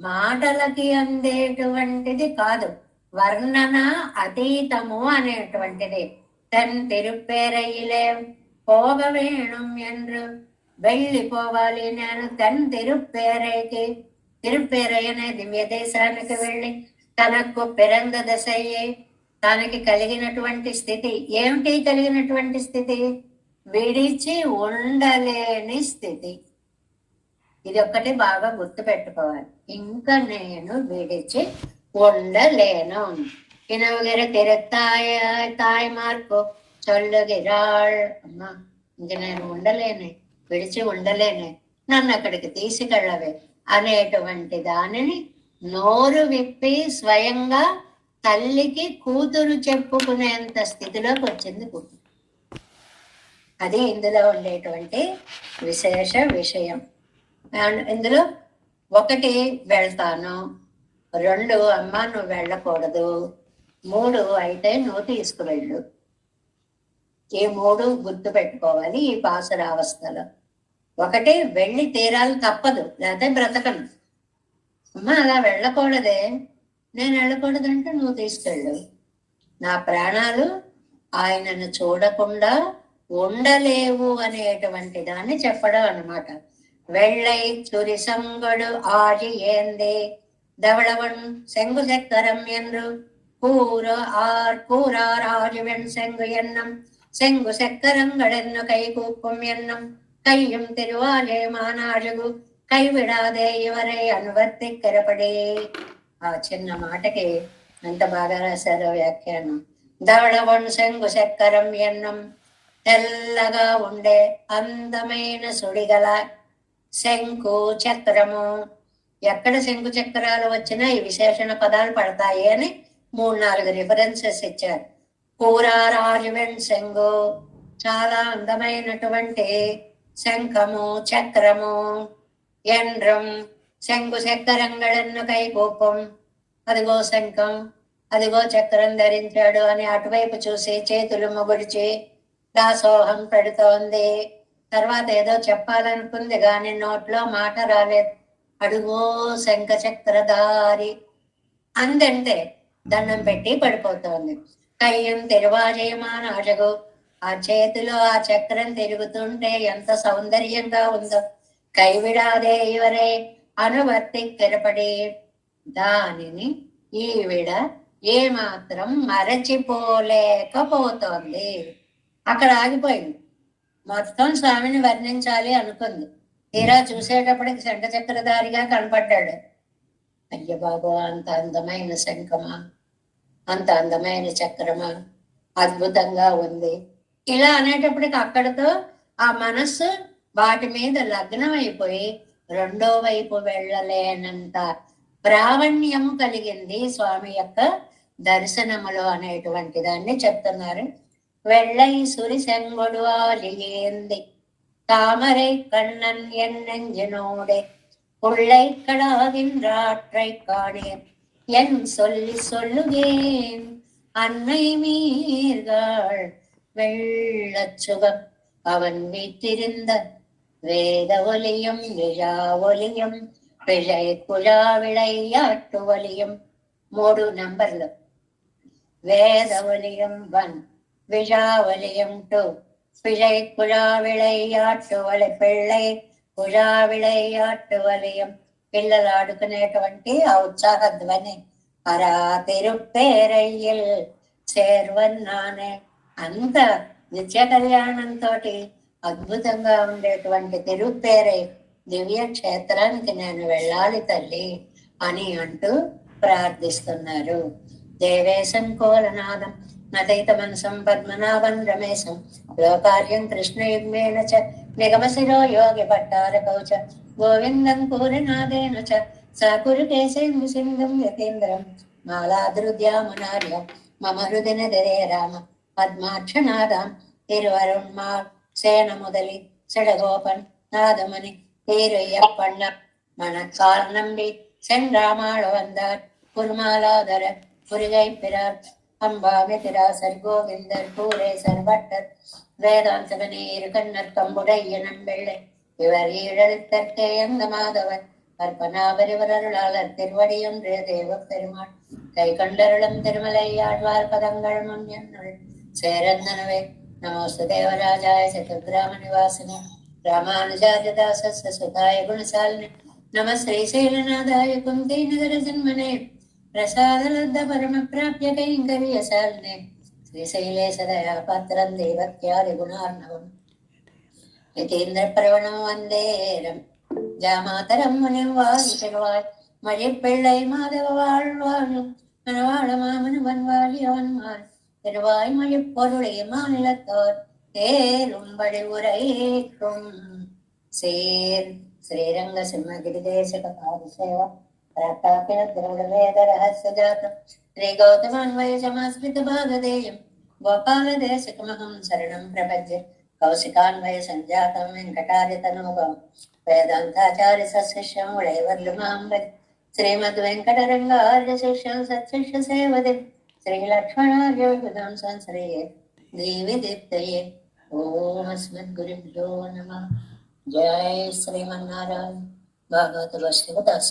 మాటలకి అందేటువంటిది కాదు, వర్ణన అతీతము అనేటువంటిది. తన్ తిరుప్పేరయిలే పోగ వేణుం என்று వెళ్ళిపోవాలి నేను తన్ తిరుప్పేరై అనే దివ్య దేశానికి వెళ్ళి తనకు పిరంగ దశయ్యే, తనకి కలిగినటువంటి స్థితి ఏమిటి? కలిగినటువంటి స్థితి విడిచి ఉండలేని స్థితి. ఇది ఒక్కటి బాగా గుర్తు పెట్టుకోవాలి. ఇంకా నేను విడిచి ఉండలేను. ఇనవగిర తాయ్మార్కు చొల్లుగిరాళ్. అమ్మా ఇంక నేను ఉండలేను, విడిచి ఉండలేను, నన్ను అక్కడికి తీసుకెళ్ళవే అనేటువంటి దానిని నోరు విప్పి స్వయంగా తల్లికి కూతురు చెప్పుకునేంత స్థితిలోకి వచ్చింది కూతురు. అది ఇందులో ఉండేటువంటి విశేష విషయం. ఇందులో ఒకటి వెళ్తాను, 2 అమ్మ నువ్వు వెళ్ళకూడదు, 3 అయితే నువ్వు తీసుకువెళ్ళు. ఈ 3 గుర్తు పెట్టుకోవాలి ఈ పాసురావస్థలో. ఒకటి వెళ్ళి తీరాలి, తప్పదు, లేకపోతే బ్రతకను. అమ్మ అలా వెళ్ళకూడదే, నేను వెళ్ళకూడదంటే నువ్వు తీసుకెళ్ళు. నా ప్రాణాలు ఆయనను చూడకుండా ఉండలేవు అనేటువంటి దాన్ని చెప్పడం అన్నమాట. வெள்ளை சுரிசங்கொடு ஆழி ஏந்தே தவளவன் செங்கு செக்கரம் என்று கூறார் ஆழிவன் செங்கு எண்ணம் செங்கு செக்கரங்களென்னு கை கூப்பும் எண்ணம் கையும் திருவாலே మానాడుగు కైవిడాదే ఇవరే అనువర్తిక్కరపడే. ఆ చిన్న మాటకి ఎంత బాగా రాశారో వ్యాఖ్యానం. ధవళవన్ శంగు చక్కరం ఎన్నం, తెల్లగా ఉండే అందమైన సుడిగల శంకు చక్రము. ఎక్కడ శంకు చక్రాలు వచ్చినా ఈ విశేషణ పదాలు పడతాయి అని 3-4 రిఫరెన్సెస్ ఇచ్చారు. కూరారాజువెన్ శంగు, చాలా అందమైనటువంటి శంఖము చక్రము. ఎండ్రం శంకు చక్రంగళన్ను కైకూపం, అదిగో శంఖం అదిగో చక్రం ధరించాడు అని అటువైపు చూసి చేతులు ముగుడిచి దాసోహం పెడుతోంది. తర్వాత ఏదో చెప్పాలనుకుంది కానీ నోట్లో మాట రాలేదు. అడుగో శంఖ చక్రధారి అందంటే దండం పెట్టి పడిపోతోంది. కయ్యం తిరువాజయమానాజగు, ఆ చేతిలో ఆ చక్రం తిరుగుతుంటే ఎంత సౌందర్యంగా ఉందో. కైవిడాదే ఇవరే అనువర్తి కిరపడి, దానిని ఈవిడ ఏమాత్రం మరచిపోలేకపోతోంది. అక్కడ ఆగిపోయింది. మొత్తం స్వామిని వర్ణించాలి అనుకుంది. తీరా చూసేటప్పటికి శంఖ చక్రధారిగా కనపడ్డాడు. అయ్య బాబు, అంత అందమైన శంఖమా, అంత అందమైన చక్రమా, అద్భుతంగా ఉంది. ఇలా అనేటప్పటికి అక్కడతో ఆ మనస్సు వాటి మీద లగ్నం అయిపోయి రెండో వైపు వెళ్ళలేనంత ప్రావణ్యము కలిగింది స్వామి యొక్క దర్శనములో అనేటువంటి దాన్ని చెప్తున్నారు. வெள்ளை சுரி செங்கொடு ஆலியேந்தி தாமரை கண்ணன் என் நெஞ்சினோடே புள்ளை கடாகின்றாற்றை காணேன் என் சொல்லி சொல்லுகேன் அன்னை மீர்கள் வெள்ளச்சுகம் அவன் வீட்டிருந்த வேத ஒலியும் விழா ஒலியும் பிழை குழா விளையாட்டு ஒலியும் 3 నంబర్లు. வேத ஒலியும் 1, విజావలియం 2, పిழை కుళా విళయాట్టు వలి పిళ్ళై కుళా విళయాట్టు వలయం, పిల్లలు ఆడుకునేటువంటి ఆ ఉత్సాహ ధ్వని. అరా తిరుప్పేరయ్యల్ చేర్వన్నానే, అంత నిత్య కళ్యాణంతో అద్భుతంగా ఉండేటువంటి తిరుప్పేరై దివ్య క్షేత్రానికి నేను వెళ్ళాలి తల్లి అని అంటూ ప్రార్థిస్తున్నారు. దేవేశం కోలనాదం నదైత మనసం పద్మనాభం రమేశం లోకార్యం కృష్ణయుగ్మేణ చ నిగమశిరో యోగి భట్టారకౌ చ గోవిందం పూరినాదేన చ సాకురు కేశేందు సింధుం యతీంద్రం మాలాదృద్యామునార్యం మమ హృదిన దరే రామ పద్మాక్షనాదాం తిరువరుణ్మాల్ சேன முதலி செடகோபன் நாதமணி தேரையப்பண்ண மணக்கால் நம்பி சென்றாமாள வந்தார் குருமாலாதர புரிகை பிறார் அம்பாவிதிராசர் கோவிந்தர் பூரேசர் பட்டர் வேதாந்தவனே இரு கண்ணர் கம்புடைய நண்பெள்ளை இவர் ஈழத்தற்கே அந்த மாதவர் கற்பனாபரிவரருளாளர் திருவடியொன்றே தேவ பெருமாள் கை கண்டருளும் திருமலை ஆழ்வார் பதங்கள் முன் என்னுள் சேரந்தனவே. नमोस्तु देवराजाय चतुर्ग्राम निवासिने रामानुजार्यदासस्य सुताय गुणशालिने नमः श्रीशैलनाथाय कुन्ती नगर जन्मने प्रसादलब्ध परम प्राप्य कैङ्कर्यशालिने श्रीशैलेश दयापात्रं देवत्यादि गुणार्णवम् यतीन्द्रप्रवणं वन्देरं जामातरं मुनिं वायुतिरुवाय मळिप्पिळ्ळै माधव வாழ்வாழும் மணவாள மாமன் வன்வாழி அவன்மான் திருவாய்மொழி பொருளை மாநிலத்தோர் தேரும்படி உரைக்கும் சேர் ஸ்ரீரங்க சிம்மகிரி தேசக பாரிசேவ प्राप्तापिनद्रविडवेदरहस्यजातं श्रीगौतमान्वयसमास्मृतभागधेयं गोपालदेशिकमहं शरणं प्रपद्ये कौशिकान्वयसञ्जातं वेङ्कटार्यतनोभं वेदान्ताचार्यसशिष्यं वैवर्लुमां भजे श्रीमद्वेङ्कटरङ्गार्यशिष्यं सत्शिष्यसेवदे श्रीलक्ष्मणार्यविबुधं संश्रये देवी दीप्तये ॐ अस्मद्गुरुभ्यो नमः। जय श्रीमन्नारायण। भागवत वैष्णव दास।